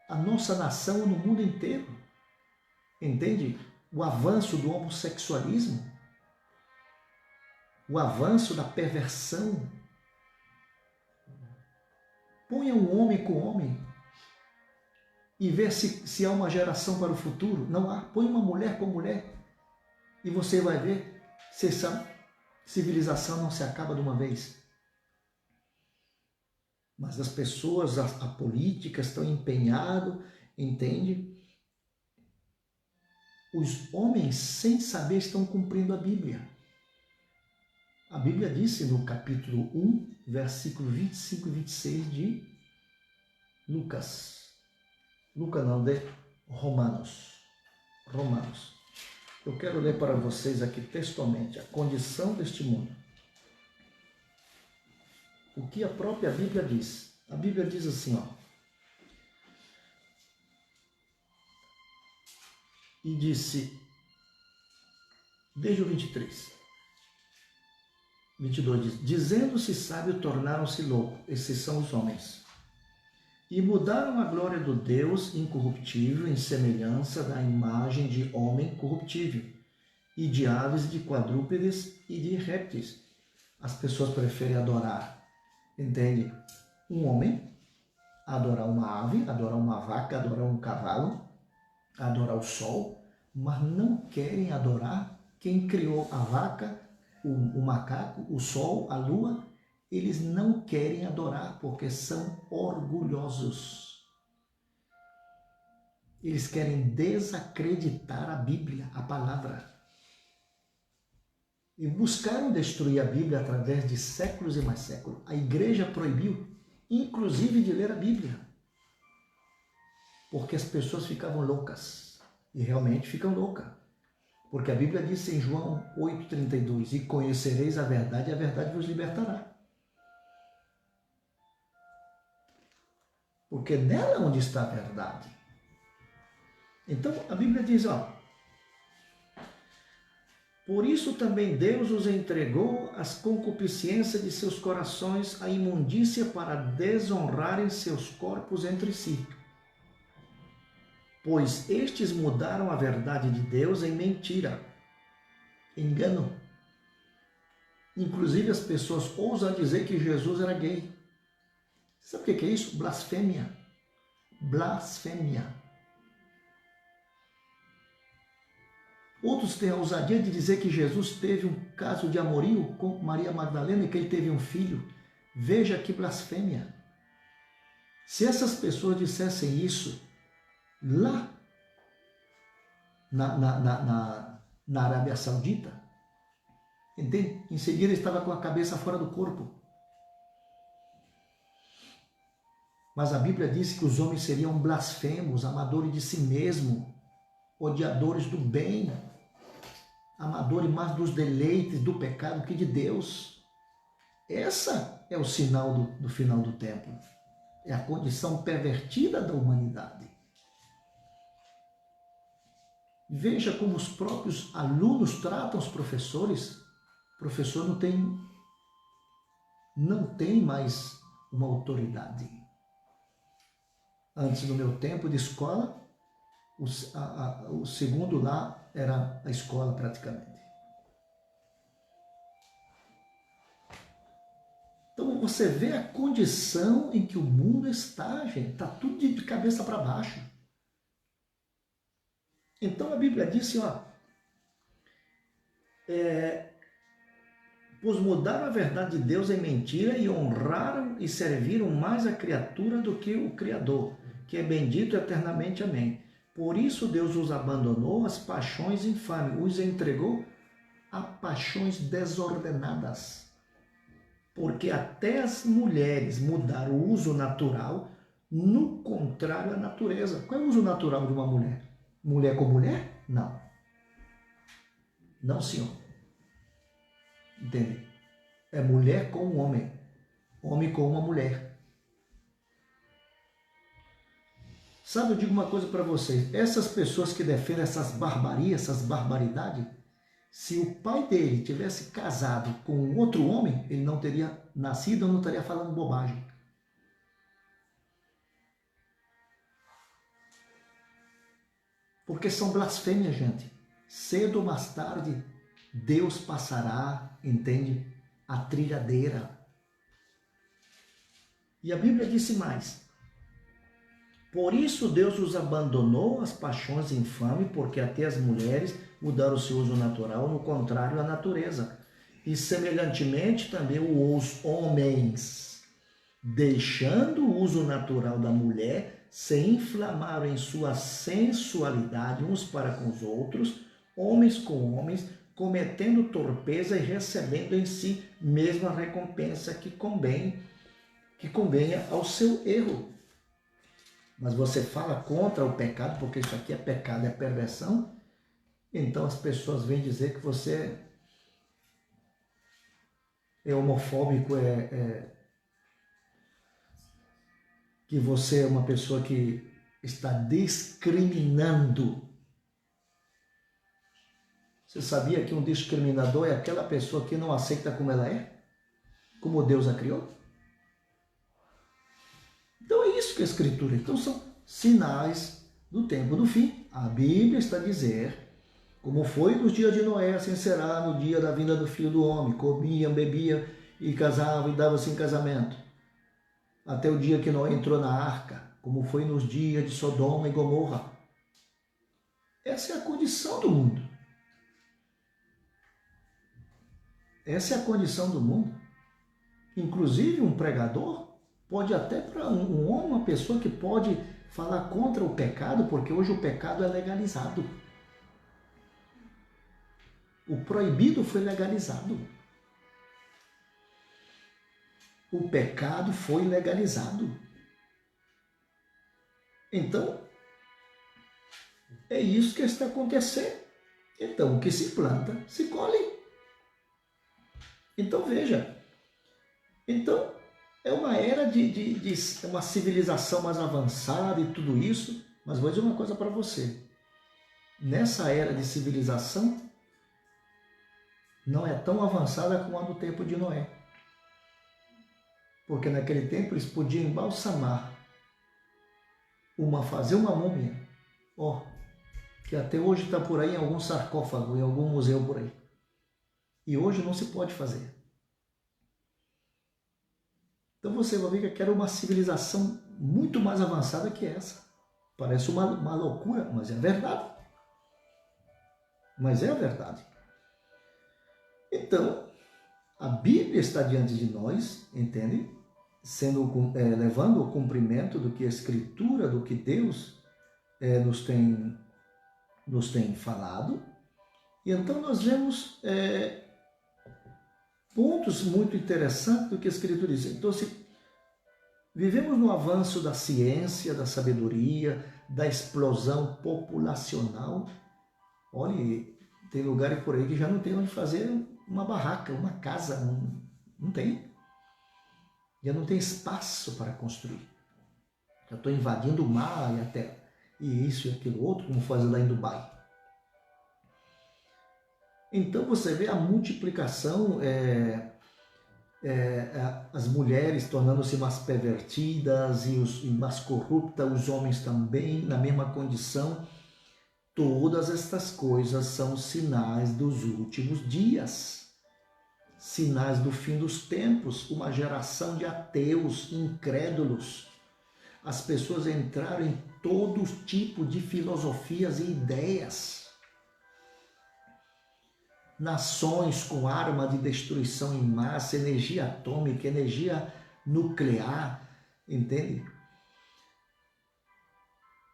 a nossa nação no mundo inteiro. Entende? O avanço do homossexualismo, o avanço da perversão. Ponha um homem com homem e vê se há uma geração para o futuro. Não há. Põe uma mulher com mulher e você vai ver se essa civilização não se acaba de uma vez. Mas as pessoas, a política estão empenhados, entende? Os homens, sem saber, estão cumprindo a Bíblia. A Bíblia disse no capítulo 1, versículo 25 e 26 de Lucas. Lucas não, de Romanos. Eu quero ler para vocês aqui textualmente a condição deste mundo. O que a própria Bíblia diz. A Bíblia diz assim, ó. E disse, desde o 23, 22 diz, dizendo-se sábio, tornaram-se loucos, esses são os homens, e mudaram a glória do Deus incorruptível em semelhança da imagem de homem corruptível, e de aves, de quadrúpedes e de répteis. As pessoas preferem adorar, entende? Um homem, adorar uma ave, adorar uma vaca, adorar um cavalo, adorar o sol, mas não querem adorar quem criou a vaca, o macaco, o sol, a lua. Eles não querem adorar porque são orgulhosos. Eles querem desacreditar a Bíblia, a palavra. E buscaram destruir a Bíblia através de séculos e mais séculos. A igreja proibiu, inclusive, de ler a Bíblia. Porque as pessoas ficavam loucas. E realmente ficam loucas. Porque a Bíblia diz em João 8,32, e conhecereis a verdade, e a verdade vos libertará. Porque nela é onde está a verdade. Então a Bíblia diz, ó, por isso também Deus os entregou às concupiscências de seus corações, à imundícia, para desonrarem seus corpos entre si. Pois estes mudaram a verdade de Deus em mentira, engano. Inclusive as pessoas ousam dizer que Jesus era gay. Sabe o que é isso? Blasfêmia. Blasfêmia. Outros têm a ousadia de dizer que Jesus teve um caso de amorio com Maria Madalena e que ele teve um filho. Veja que blasfêmia. Se essas pessoas dissessem isso lá na Arábia Saudita. Entende? Em seguida ele estava com a cabeça fora do corpo. Mas a Bíblia diz que os homens seriam blasfemos, amadores de si mesmo, odiadores do bem, amadores mais dos deleites do pecado que de Deus. Essa é o sinal do final do tempo. É a condição pervertida da humanidade. Veja como os próprios alunos tratam os professores. O professor não tem mais uma autoridade. Antes do meu tempo de escola, o segundo lá era a escola praticamente. Então você vê a condição em que o mundo está, gente. Está tudo de cabeça para baixo. Então a Bíblia disse, pois mudaram a verdade de Deus em mentira e honraram e serviram mais a criatura do que o Criador, que é bendito eternamente. Amém. Por isso Deus os abandonou às paixões infames, os entregou a paixões desordenadas. Porque até as mulheres mudaram o uso natural, no contrário à natureza. Qual é o uso natural de uma mulher? Mulher com mulher? Não. Não, senhor. Entende? É mulher com um homem. Homem com uma mulher. Sabe, eu digo uma coisa para vocês. Essas pessoas que defendem essas barbarias, essas barbaridades, se o pai dele tivesse casado com outro homem, ele não teria nascido ou não estaria falando bobagem. Porque são blasfêmias, gente. Cedo ou mais tarde, Deus passará, entende? A trilhadeira. E a Bíblia disse mais. Por isso Deus os abandonou às paixões infames, porque até as mulheres mudaram o seu uso natural, no contrário à natureza. E semelhantemente também os homens, deixando o uso natural da mulher, se inflamaram em sua sensualidade uns para com os outros, homens com homens, cometendo torpeza e recebendo em si mesma recompensa que convenha ao seu erro. Mas você fala contra o pecado, porque isso aqui é pecado, é perversão, então as pessoas vêm dizer que você é homofóbico, que você é uma pessoa que está discriminando. Você sabia que um discriminador é aquela pessoa que não aceita como ela é? Como Deus a criou? Então é isso que é a Escritura. Então são sinais do tempo do fim. A Bíblia está a dizer, como foi nos dias de Noé, assim será no dia da vinda do Filho do Homem. Comiam, bebiam e casavam e davam-se em casamento. Até o dia que Noé entrou na arca, como foi nos dias de Sodoma e Gomorra. Essa é a condição do mundo. Essa é a condição do mundo. Inclusive um pregador pode até para um homem, uma pessoa que pode falar contra o pecado, porque hoje o pecado é legalizado. O proibido foi legalizado. O pecado foi legalizado. Então, é isso que está acontecendo. Então, o que se planta, se colhe. Então, veja. Então, é uma era de uma civilização mais avançada e tudo isso, mas vou dizer uma coisa para você. Nessa era de civilização, não é tão avançada como a do tempo de Noé. Porque naquele tempo eles podiam embalsamar, fazer uma múmia, que até hoje está por aí em algum sarcófago, em algum museu por aí. E hoje não se pode fazer. Então você vai ver que era uma civilização muito mais avançada que essa. Parece uma loucura, mas é verdade. Mas é a verdade. Então, a Bíblia está diante de nós, entende? Levando ao cumprimento do que a Escritura, do que Deus nos tem nos tem falado. E então nós vemos pontos muito interessantes do que a Escritura diz. Então, se vivemos no avanço da ciência, da sabedoria, da explosão populacional. Olha, tem lugares por aí que já não tem onde fazer uma barraca, uma casa, não tem. Já não tem espaço para construir. Já estou invadindo o mar e a terra. E isso e aquilo outro, como fazem lá em Dubai. Então você vê a multiplicação, as mulheres tornando-se mais pervertidas e mais corruptas, os homens também na mesma condição. Todas estas coisas são sinais dos últimos dias, sinais do fim dos tempos, uma geração de ateus, incrédulos. As pessoas entraram em todo tipo de filosofias e ideias. Nações com arma de destruição em massa, energia atômica, energia nuclear, entende?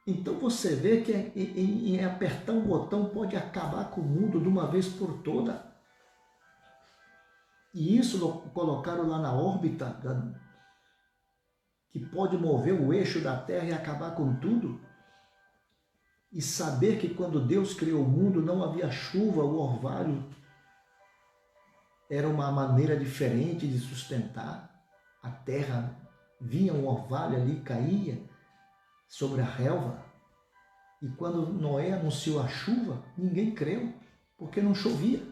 Então você vê que em apertar um botão pode acabar com o mundo de uma vez por toda. E isso colocaram lá na órbita, que pode mover o eixo da Terra e acabar com tudo. E saber que quando Deus criou o mundo não havia chuva, o orvalho era uma maneira diferente de sustentar. A terra vinha um orvalho ali, caía sobre a relva. E quando Noé anunciou a chuva, ninguém creu, porque não chovia.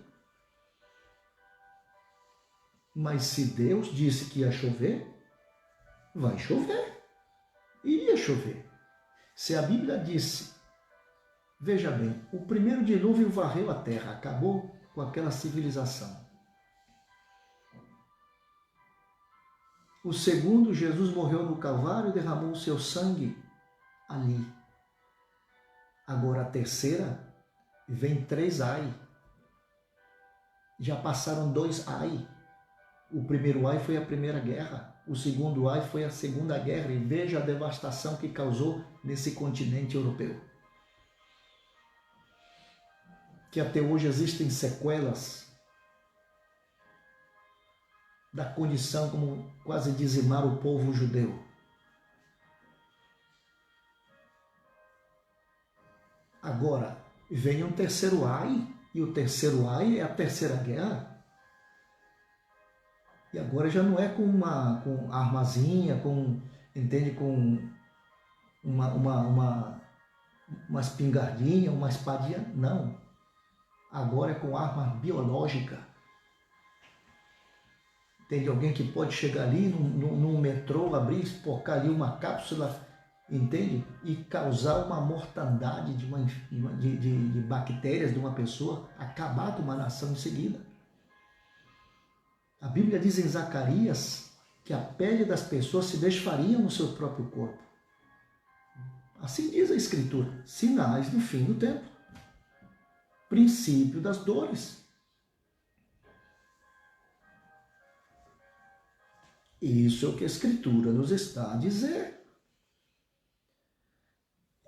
Mas se Deus disse que ia chover, vai chover. Iria chover. Se a Bíblia disse, veja bem, o primeiro dilúvio varreu a terra, acabou com aquela civilização. O segundo, Jesus morreu no Calvário e derramou o seu sangue ali. Agora a terceira, vem 3 ai. Já passaram 2 ai. O primeiro ai foi a Primeira Guerra. O segundo ai foi a Segunda Guerra. E veja a devastação que causou nesse continente europeu. Que até hoje existem sequelas da condição como quase dizimar o povo judeu. Agora, vem um terceiro ai, e o terceiro ai é a Terceira Guerra. E agora já não é com armazinha, entende, com uma espingardinha, uma espadinha, não. Agora é com arma biológica. Tem alguém que pode chegar ali num metrô, abrir, espocar ali uma cápsula, entende? E causar uma mortandade de bactérias de uma pessoa, acabar com uma nação em seguida. A Bíblia diz em Zacarias que a pele das pessoas se desfaria no seu próprio corpo. Assim diz a Escritura, sinais do fim do tempo. Princípio das dores. Isso é o que a Escritura nos está a dizer.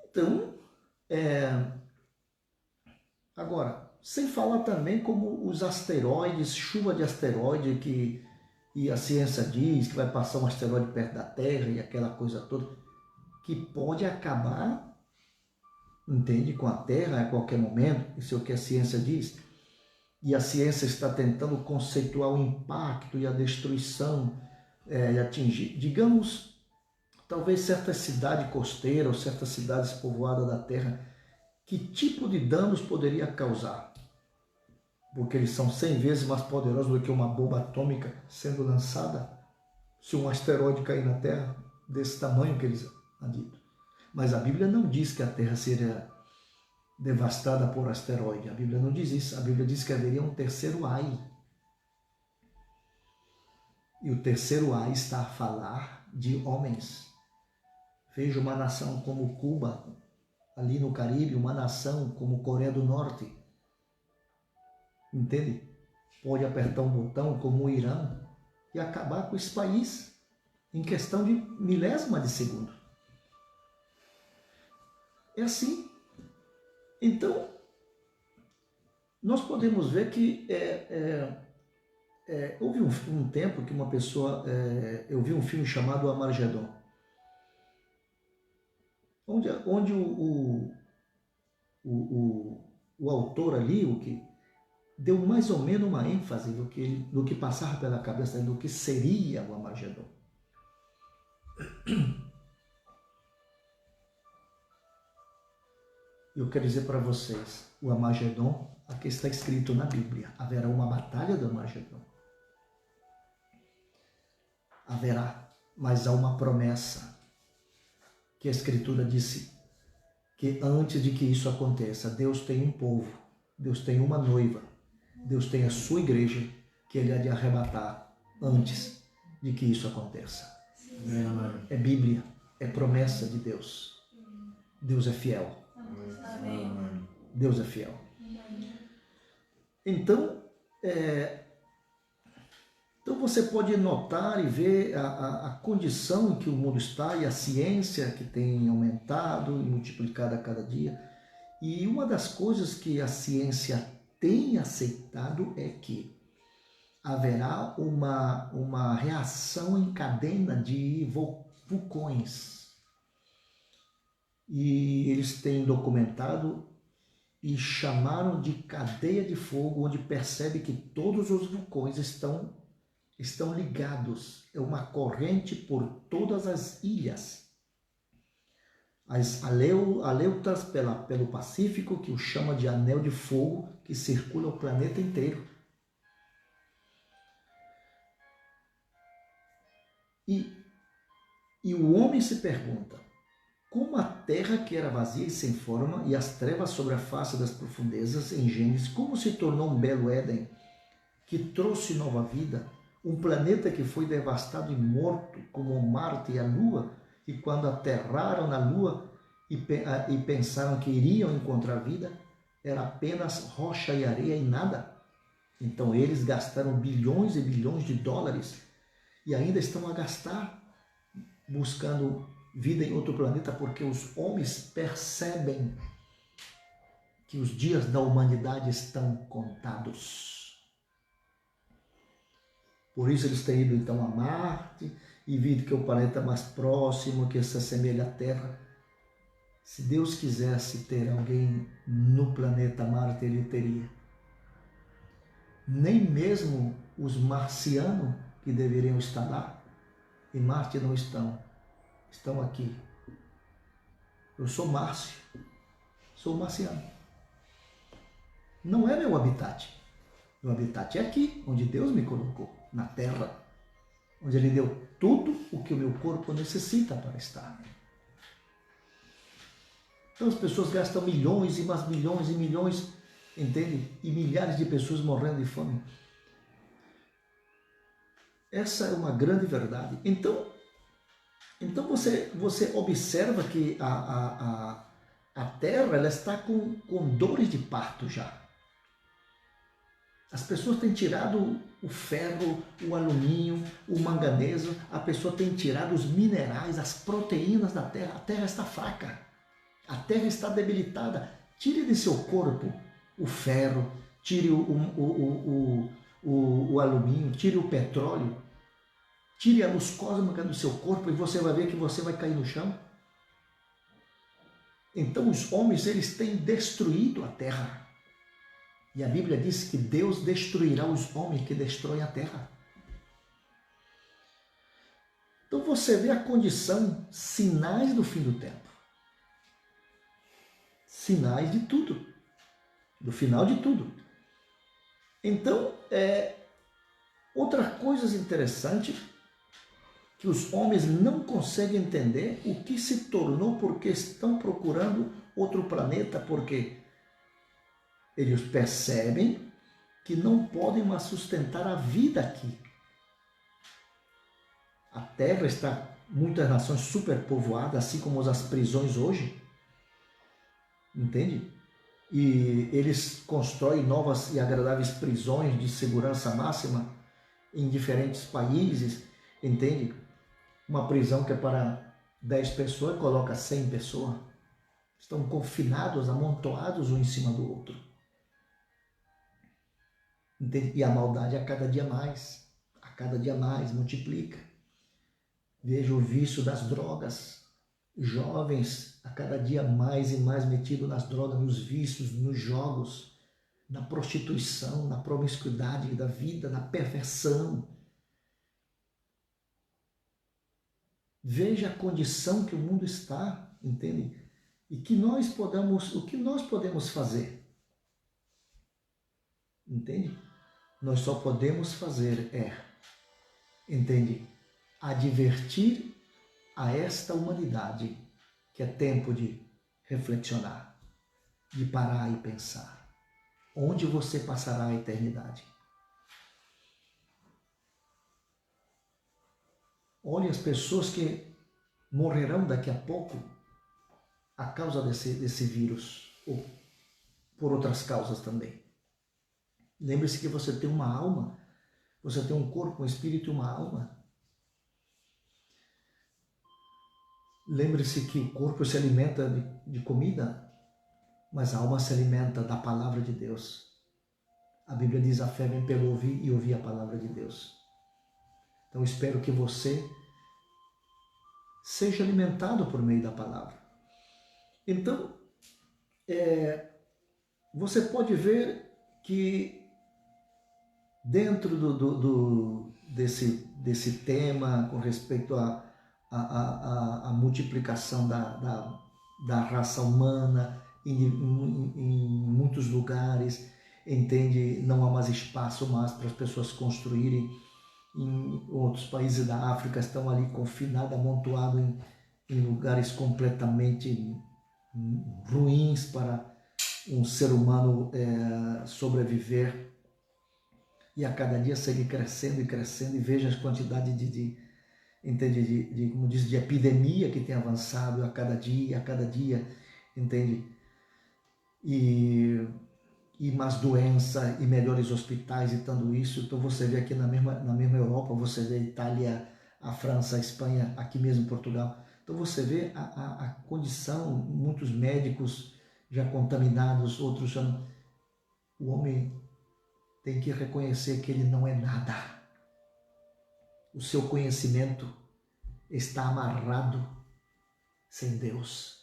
Então, agora, sem falar também como os asteroides, chuva de asteroide, e a ciência diz que vai passar um asteroide perto da Terra e aquela coisa toda, que pode acabar, entende, com a Terra a qualquer momento, isso é o que a ciência diz. E a ciência está tentando conceituar o impacto e a destruição e atingir, digamos, talvez certa cidade costeira ou certas cidades povoadas da Terra, que tipo de danos poderia causar? Porque eles são 100 vezes mais poderosos do que uma bomba atômica sendo lançada, se um asteroide cair na Terra, desse tamanho que eles han dito. Mas a Bíblia não diz que a Terra seria devastada por asteroide, a Bíblia não diz isso, a Bíblia diz que haveria um terceiro ai. E o terceiro ai está a falar de homens. Veja uma nação como Cuba, ali no Caribe, uma nação como Coreia do Norte. Entende? Pode apertar um botão como o Irã e acabar com esse país em questão de milésima de segundo. É assim. Então, nós podemos ver que houve um tempo que uma pessoa... eu vi um filme chamado Armagedon, onde o autor ali, o que deu mais ou menos uma ênfase do que passava pela cabeça do que seria o Armagedon. Eu quero dizer para vocês, o Armagedon, aqui está escrito na Bíblia, haverá uma batalha do Armagedon. Haverá, mas há uma promessa que a Escritura disse que antes de que isso aconteça, Deus tem um povo, Deus tem uma noiva, Deus tem a sua igreja que Ele há de arrebatar antes de que isso aconteça. É Bíblia, é promessa de Deus. Deus é fiel. Deus é fiel. Então, então você pode notar e ver a condição em que o mundo está e a ciência que tem aumentado e multiplicado a cada dia. E uma das coisas que a ciência tem aceitado é que haverá uma reação em cadena de vulcões. E eles têm documentado e chamaram de cadeia de fogo, onde percebe que todos os vulcões estão ligados. É uma corrente por todas as ilhas. As aleutas pelo Pacífico, que o chama de anel de fogo, que circula o planeta inteiro. E o homem se pergunta, como a terra que era vazia e sem forma, e as trevas sobre a face das profundezas em Gênesis, como se tornou um belo Éden, que trouxe nova vida, um planeta que foi devastado e morto, como Marte e a Lua, e quando aterraram na Lua e pensaram que iriam encontrar vida, era apenas rocha e areia e nada. Então eles gastaram bilhões e bilhões de dólares e ainda estão a gastar buscando vida em outro planeta, porque os homens percebem que os dias da humanidade estão contados. Por isso eles têm ido então a Marte e visto que é o planeta mais próximo, que se assemelha à Terra. Se Deus quisesse ter alguém no planeta Marte, Ele teria. Nem mesmo os marcianos que deveriam estar lá, em Marte não estão. Estão aqui. Eu sou Márcio, sou marciano. Não é meu habitat. Meu habitat é aqui, onde Deus me colocou, na Terra, onde Ele deu tudo o que o meu corpo necessita para estar. Então as pessoas gastam milhões e mais milhões e milhões, entende? E milhares de pessoas morrendo de fome. Essa é uma grande verdade. Então você observa que a Terra ela está com dores de parto já. As pessoas têm tirado o ferro, o alumínio, o manganês, a pessoa tem tirado os minerais, as proteínas da Terra. A Terra está fraca, a Terra está debilitada. Tire de seu corpo o ferro, tire o alumínio, tire o petróleo, tire a luz cósmica do seu corpo e você vai ver que você vai cair no chão. Então os homens eles têm destruído a terra. E a Bíblia diz que Deus destruirá os homens que destroem a terra. Então você vê a condição, sinais do fim do tempo. Sinais de tudo. Do final de tudo. Então, outra coisa interessante que os homens não conseguem entender o que se tornou porque estão procurando outro planeta, porque eles percebem que não podem mais sustentar a vida aqui. A Terra está, muitas nações superpovoadas, assim como as prisões hoje, entende? E eles constroem novas e agradáveis prisões de segurança máxima em diferentes países, entende? Uma prisão que é para 10 pessoas, coloca 100 pessoas. Estão confinados, amontoados um em cima do outro. Entende? E a maldade a cada dia mais multiplica. Veja o vício das drogas. Jovens a cada dia mais e mais metidos nas drogas, nos vícios, nos jogos, na prostituição, na promiscuidade da vida, na perversão. Veja a condição que o mundo está, entende? E o que nós podemos fazer? Entende? Nós só podemos fazer entende? Advertir a esta humanidade que é tempo de reflexionar, de parar e pensar. Onde você passará a eternidade? Olhe as pessoas que morrerão daqui a pouco a causa desse vírus, ou por outras causas também. Lembre-se que você tem uma alma, você tem um corpo, um espírito e uma alma. Lembre-se que o corpo se alimenta de comida, mas a alma se alimenta da palavra de Deus. A Bíblia diz: a fé vem pelo ouvir e ouvir a palavra de Deus. Então espero que você seja alimentado por meio da palavra. Então, você pode ver que dentro desse tema com respeito à multiplicação da raça humana em muitos lugares, entende? Não há mais espaço para as pessoas construírem. Em outros países da África estão ali confinados, amontoados em lugares completamente ruins para um ser humano sobreviver. E a cada dia segue crescendo e crescendo, e veja as quantidades de como diz, de epidemia que tem avançado a cada dia, entende? E mais doença, e melhores hospitais e tudo isso. Então você vê aqui na mesma Europa, você vê a Itália, a França, a Espanha, aqui mesmo Portugal. Então você vê a condição, muitos médicos já contaminados, outros já... O homem tem que reconhecer que ele não é nada. O seu conhecimento está amarrado sem Deus.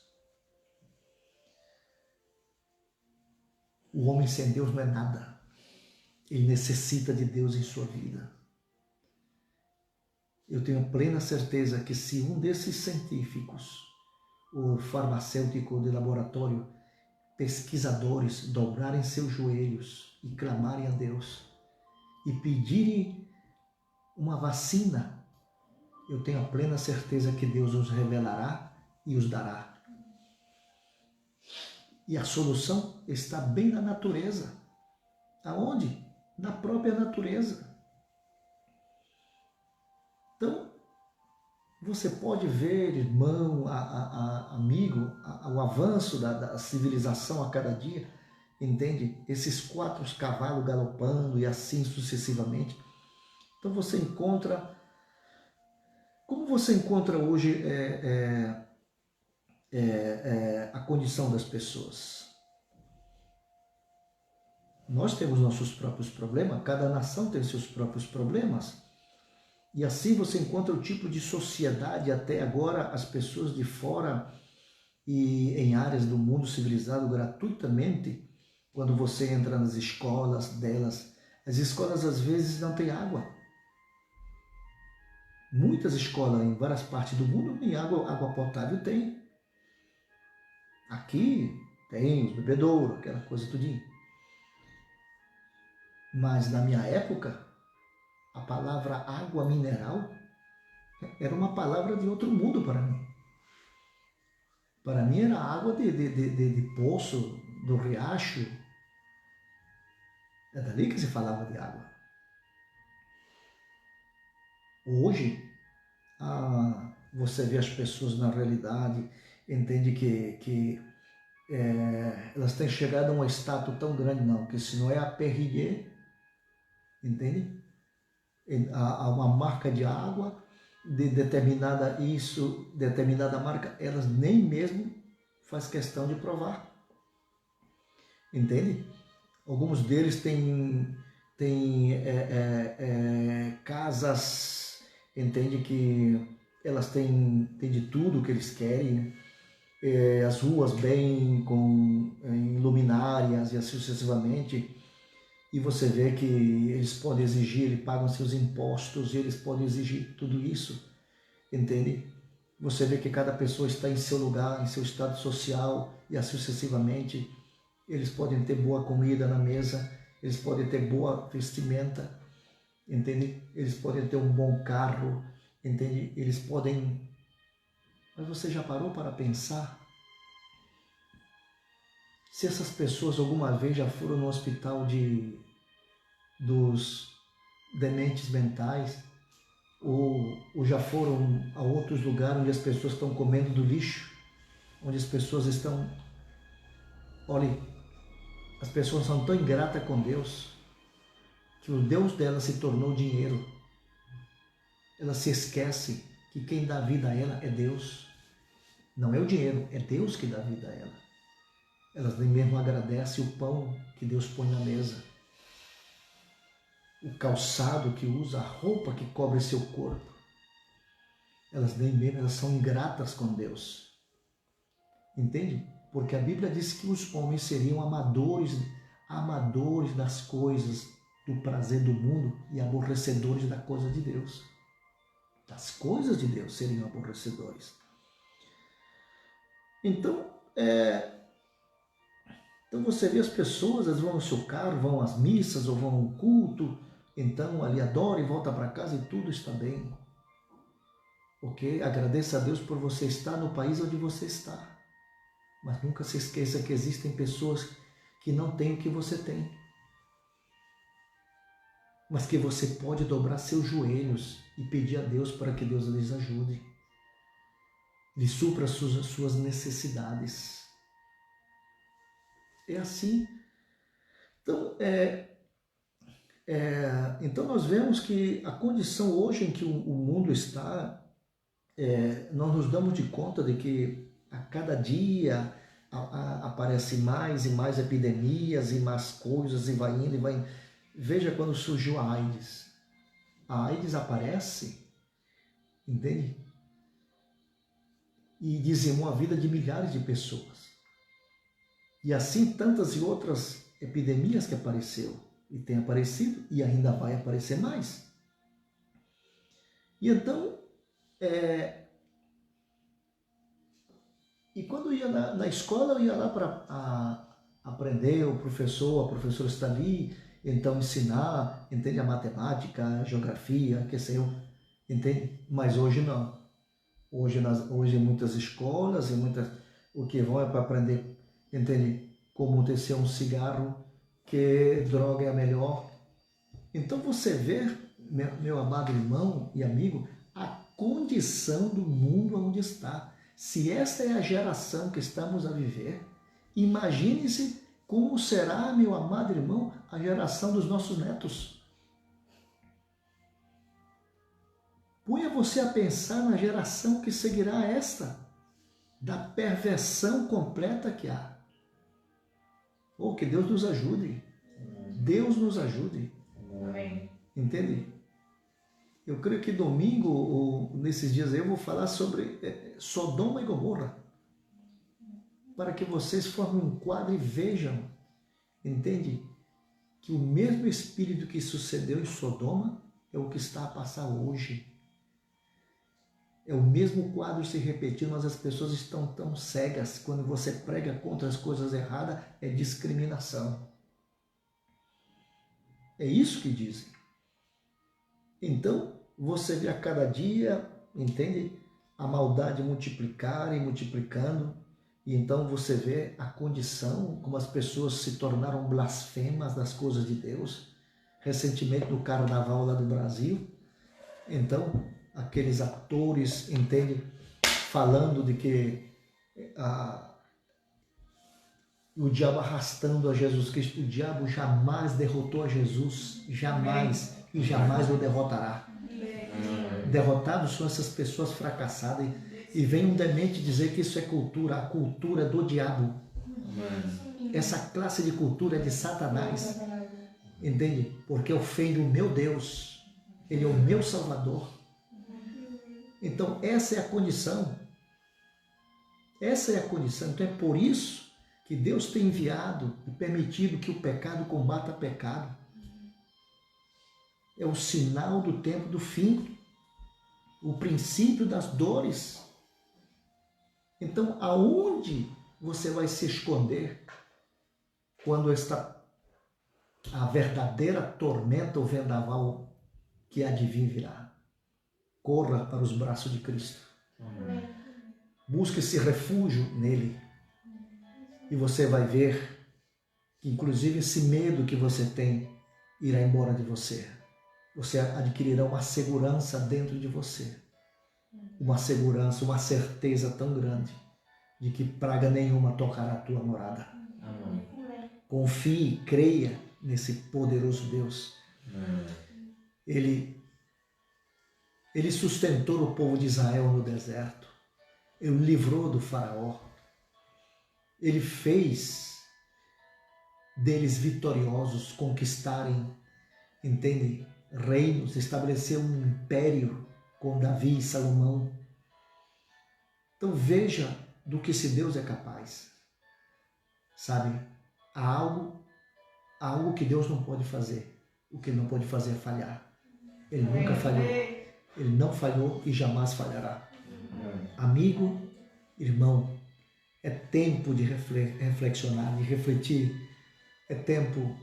O homem sem Deus não é nada. Ele necessita de Deus em sua vida. Eu tenho plena certeza que se um desses científicos, o farmacêutico de laboratório, pesquisadores, dobrarem seus joelhos e clamarem a Deus e pedirem uma vacina, eu tenho a plena certeza que Deus os revelará e os dará. E a solução está bem na natureza. Aonde? Na própria natureza. Então, você pode ver, irmão, amigo, o avanço da civilização a cada dia, entende? Esses 4 cavalos galopando e assim sucessivamente. Então você encontra... Como você encontra hoje a condição das pessoas? Nós temos nossos próprios problemas, cada nação tem seus próprios problemas, e assim você encontra o tipo de sociedade. Até agora as pessoas de fora e em áreas do mundo civilizado gratuitamente, quando você entra nas escolas delas, as escolas às vezes não têm água. Muitas escolas em várias partes do mundo nem água potável tem. Aqui tem os bebedouros, aquela coisa tudinho. Mas na minha época, a palavra água mineral era uma palavra de outro mundo para mim. Para mim era água de poço, do riacho. É dali que se falava de água. Hoje, você vê as pessoas na realidade, entende que elas têm chegado a um status tão grande, não, que se não é a Perrier, entende? Há uma marca de água de determinada marca, elas nem mesmo faz questão de provar. Entende? Alguns deles têm casas, entende, que elas têm de tudo que eles querem, as ruas bem com luminárias e assim sucessivamente, e você vê que eles podem exigir, eles pagam seus impostos, eles podem exigir tudo isso, entende? Você vê que cada pessoa está em seu lugar, em seu estado social e assim sucessivamente. Eles podem ter boa comida na mesa, eles podem ter boa vestimenta, entende? Eles podem ter um bom carro, entende? Eles podem... Mas você já parou para pensar se essas pessoas alguma vez já foram no hospital dos dementes mentais, ou já foram a outros lugares onde as pessoas estão comendo do lixo, onde as pessoas estão... Olhe, as pessoas são tão ingratas com Deus que o Deus dela se tornou dinheiro. Ela se esquece que quem dá vida a ela é Deus. Não é o dinheiro, é Deus que dá vida a ela. Elas nem mesmo agradecem o pão que Deus põe na mesa, o calçado que usa, a roupa que cobre seu corpo. Elas nem mesmo, elas são ingratas com Deus. Entende? Porque a Bíblia diz que os homens seriam amadores das coisas do prazer do mundo e aborrecedores da coisa de Deus. Das coisas de Deus seriam aborrecedores. Então você vê as pessoas, elas vão no seu carro, vão às missas ou vão ao culto, então ali adora e volta para casa e tudo está bem. Ok? Agradeça a Deus por você estar no país onde você está. Mas nunca se esqueça que existem pessoas que não têm o que você tem. Mas que você pode dobrar seus joelhos e pedir a Deus para que Deus lhes ajude. Lhe supra as suas necessidades. É assim. Então, então nós vemos que a condição hoje em que o mundo está, nós nos damos de conta de que a cada dia aparecem mais e mais epidemias e mais coisas e vai indo e vai indo. Veja quando surgiu a AIDS. A AIDS aparece, entende? E dizimou a vida de milhares de pessoas. E assim tantas e outras epidemias que apareceu e tem aparecido e ainda vai aparecer mais. E então, e quando ia na escola, eu ia lá para aprender, a professora está ali, então ensinar, entende, a matemática, a geografia, que sei eu, entende? Mas hoje não. Hoje muitas escolas e o que vão é para aprender, entende, como tecer um cigarro, que droga é a melhor. Então você vê, meu amado irmão e amigo, a condição do mundo onde está. Se esta é a geração que estamos a viver, imagine-se como será, meu amado irmão, a geração dos nossos netos. Ponha você a pensar na geração que seguirá esta, da perversão completa que há. Oh, que Deus nos ajude. Deus nos ajude. Amém. Entende? Eu creio que domingo, ou nesses dias aí, eu vou falar sobre Sodoma e Gomorra. Para que vocês formem um quadro e vejam, entende? Que o mesmo espírito que sucedeu em Sodoma é o que está a passar hoje. É o mesmo quadro se repetindo, mas as pessoas estão tão cegas. Quando você prega contra as coisas erradas, é discriminação. É isso que dizem. Então, você vê a cada dia, entende? A maldade multiplicar e multiplicando. E então você vê a condição, como as pessoas se tornaram blasfemas das coisas de Deus. Recentemente, no carnaval lá do Brasil, então, aqueles atores, entende? Falando de que o diabo arrastando a Jesus Cristo, o diabo jamais derrotou a Jesus, jamais, e jamais o derrotará. Derrotados são essas pessoas fracassadas E vem um demente dizer que isso é cultura, a cultura do diabo. Essa classe de cultura é de Satanás. Entende? Porque ofende o meu Deus. Ele é o meu Salvador. Então, essa é a condição. Essa é a condição. Então, é por isso que Deus tem enviado e permitido que o pecado combata pecado. É o sinal do tempo do fim. O princípio das dores. Então, aonde você vai se esconder quando a verdadeira tormenta ou vendaval que há de vir virá? Corra para os braços de Cristo. Amém. Busque esse refúgio nele. E você vai ver que, inclusive, esse medo que você tem irá embora de você. Você adquirirá uma segurança dentro de você. Uma segurança, uma certeza tão grande de que praga nenhuma tocará a tua morada. Amém. Confie, creia nesse poderoso Deus. Ele sustentou o povo de Israel no deserto. Ele livrou do faraó. Ele fez deles vitoriosos conquistarem, entende? Reinos, estabeleceu um império com Davi e Salomão. Então veja do que esse Deus é capaz. Sabe? Há algo que Deus não pode fazer. O que Ele não pode fazer é falhar. Ele nunca falhou. Ele não falhou e jamais falhará. Amigo, irmão, é tempo de reflexionar, de refletir. É tempo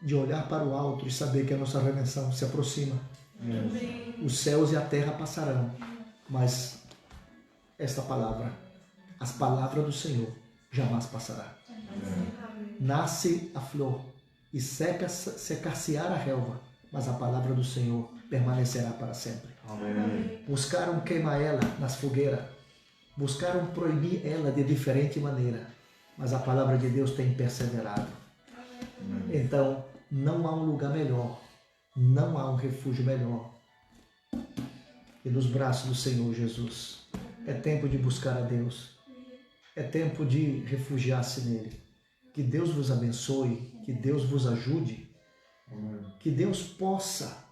de olhar para o alto e saber que a nossa redenção se aproxima. Os céus e a terra passarão, mas esta palavra, as palavras do Senhor, jamais passará. Nasce a flor e secar-se-á a relva, mas a palavra do Senhor permanecerá para sempre. Amém. Buscaram queimar ela nas fogueiras, buscaram proibir ela de diferente maneira, mas a palavra de Deus tem perseverado. Amém. Então, não há um lugar melhor, não há um refúgio melhor que nos braços do Senhor Jesus. É tempo de buscar a Deus, é tempo de refugiar-se nele. Que Deus vos abençoe, que Deus vos ajude, que Deus possa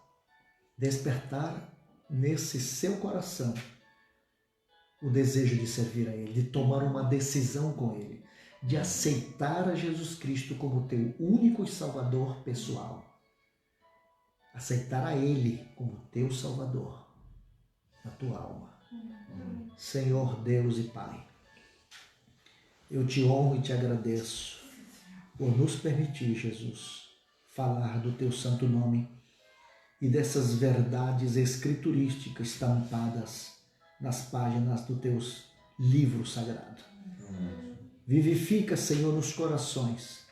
despertar nesse seu coração o desejo de servir a Ele, de tomar uma decisão com Ele, de aceitar a Jesus Cristo como teu único Salvador pessoal. Aceitar a Ele como teu Salvador na tua alma. Senhor Deus e Pai, eu te honro e te agradeço por nos permitir, Jesus, falar do teu santo nome e dessas verdades escriturísticas estampadas nas páginas do teu livro sagrado. Vivifica, Senhor, nos corações.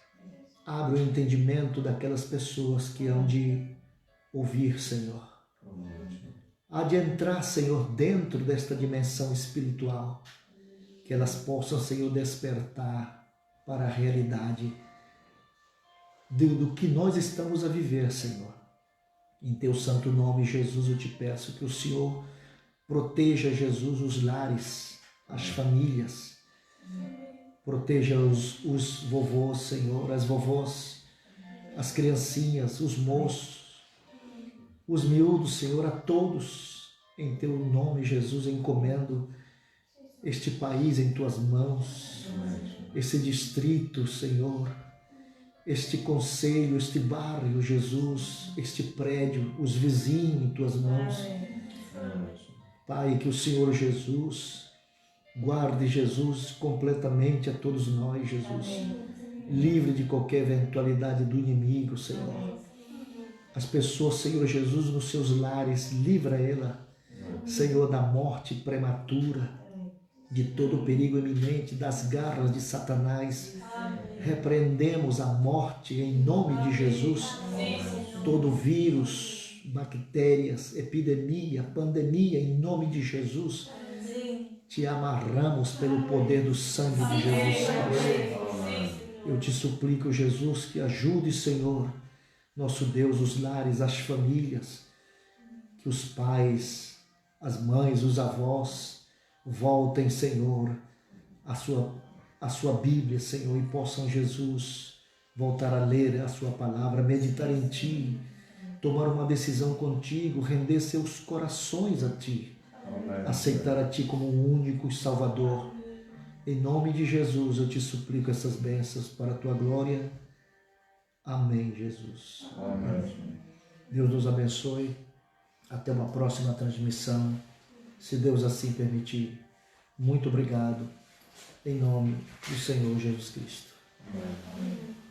Abre o entendimento daquelas pessoas que hão de ouvir, Senhor. Há de entrar, Senhor, dentro desta dimensão espiritual, que elas possam, Senhor, despertar para a realidade do que nós estamos a viver, Senhor. Em teu santo nome, Jesus, eu te peço que o Senhor proteja, Jesus, os lares, as famílias. Proteja os vovôs, Senhor, as vovós, as criancinhas, os moços, os miúdos, Senhor, a todos. Em teu nome, Jesus, encomendo este país em tuas mãos, esse distrito, Senhor, este concelho, este bairro, Jesus, este prédio, os vizinhos em tuas mãos. Pai, que o Senhor Jesus guarde, Jesus, completamente a todos nós, Jesus. Livre de qualquer eventualidade do inimigo, Senhor. As pessoas, Senhor Jesus, nos seus lares, livra ela, Senhor, da morte prematura, de todo o perigo iminente, das garras de Satanás. Repreendemos a morte em nome de Jesus. Todo vírus, bactérias, epidemia, pandemia, em nome de Jesus, te amarramos pelo poder do sangue de Jesus Cristo. Eu te suplico, Jesus, que ajude, Senhor, nosso Deus, os lares, as famílias, que os pais, as mães, os avós, voltem, Senhor, a sua Bíblia, Senhor, e possam, Jesus, voltar a ler a sua palavra, meditar em Ti, tomar uma decisão contigo, render seus corações a Ti, aceitar a Ti como o único Salvador. Em nome de Jesus eu te suplico essas bênçãos para a Tua glória. Amém, Jesus. Amém. Deus nos abençoe. Até uma próxima transmissão, se Deus assim permitir. Muito obrigado. Em nome do Senhor Jesus Cristo. Amém.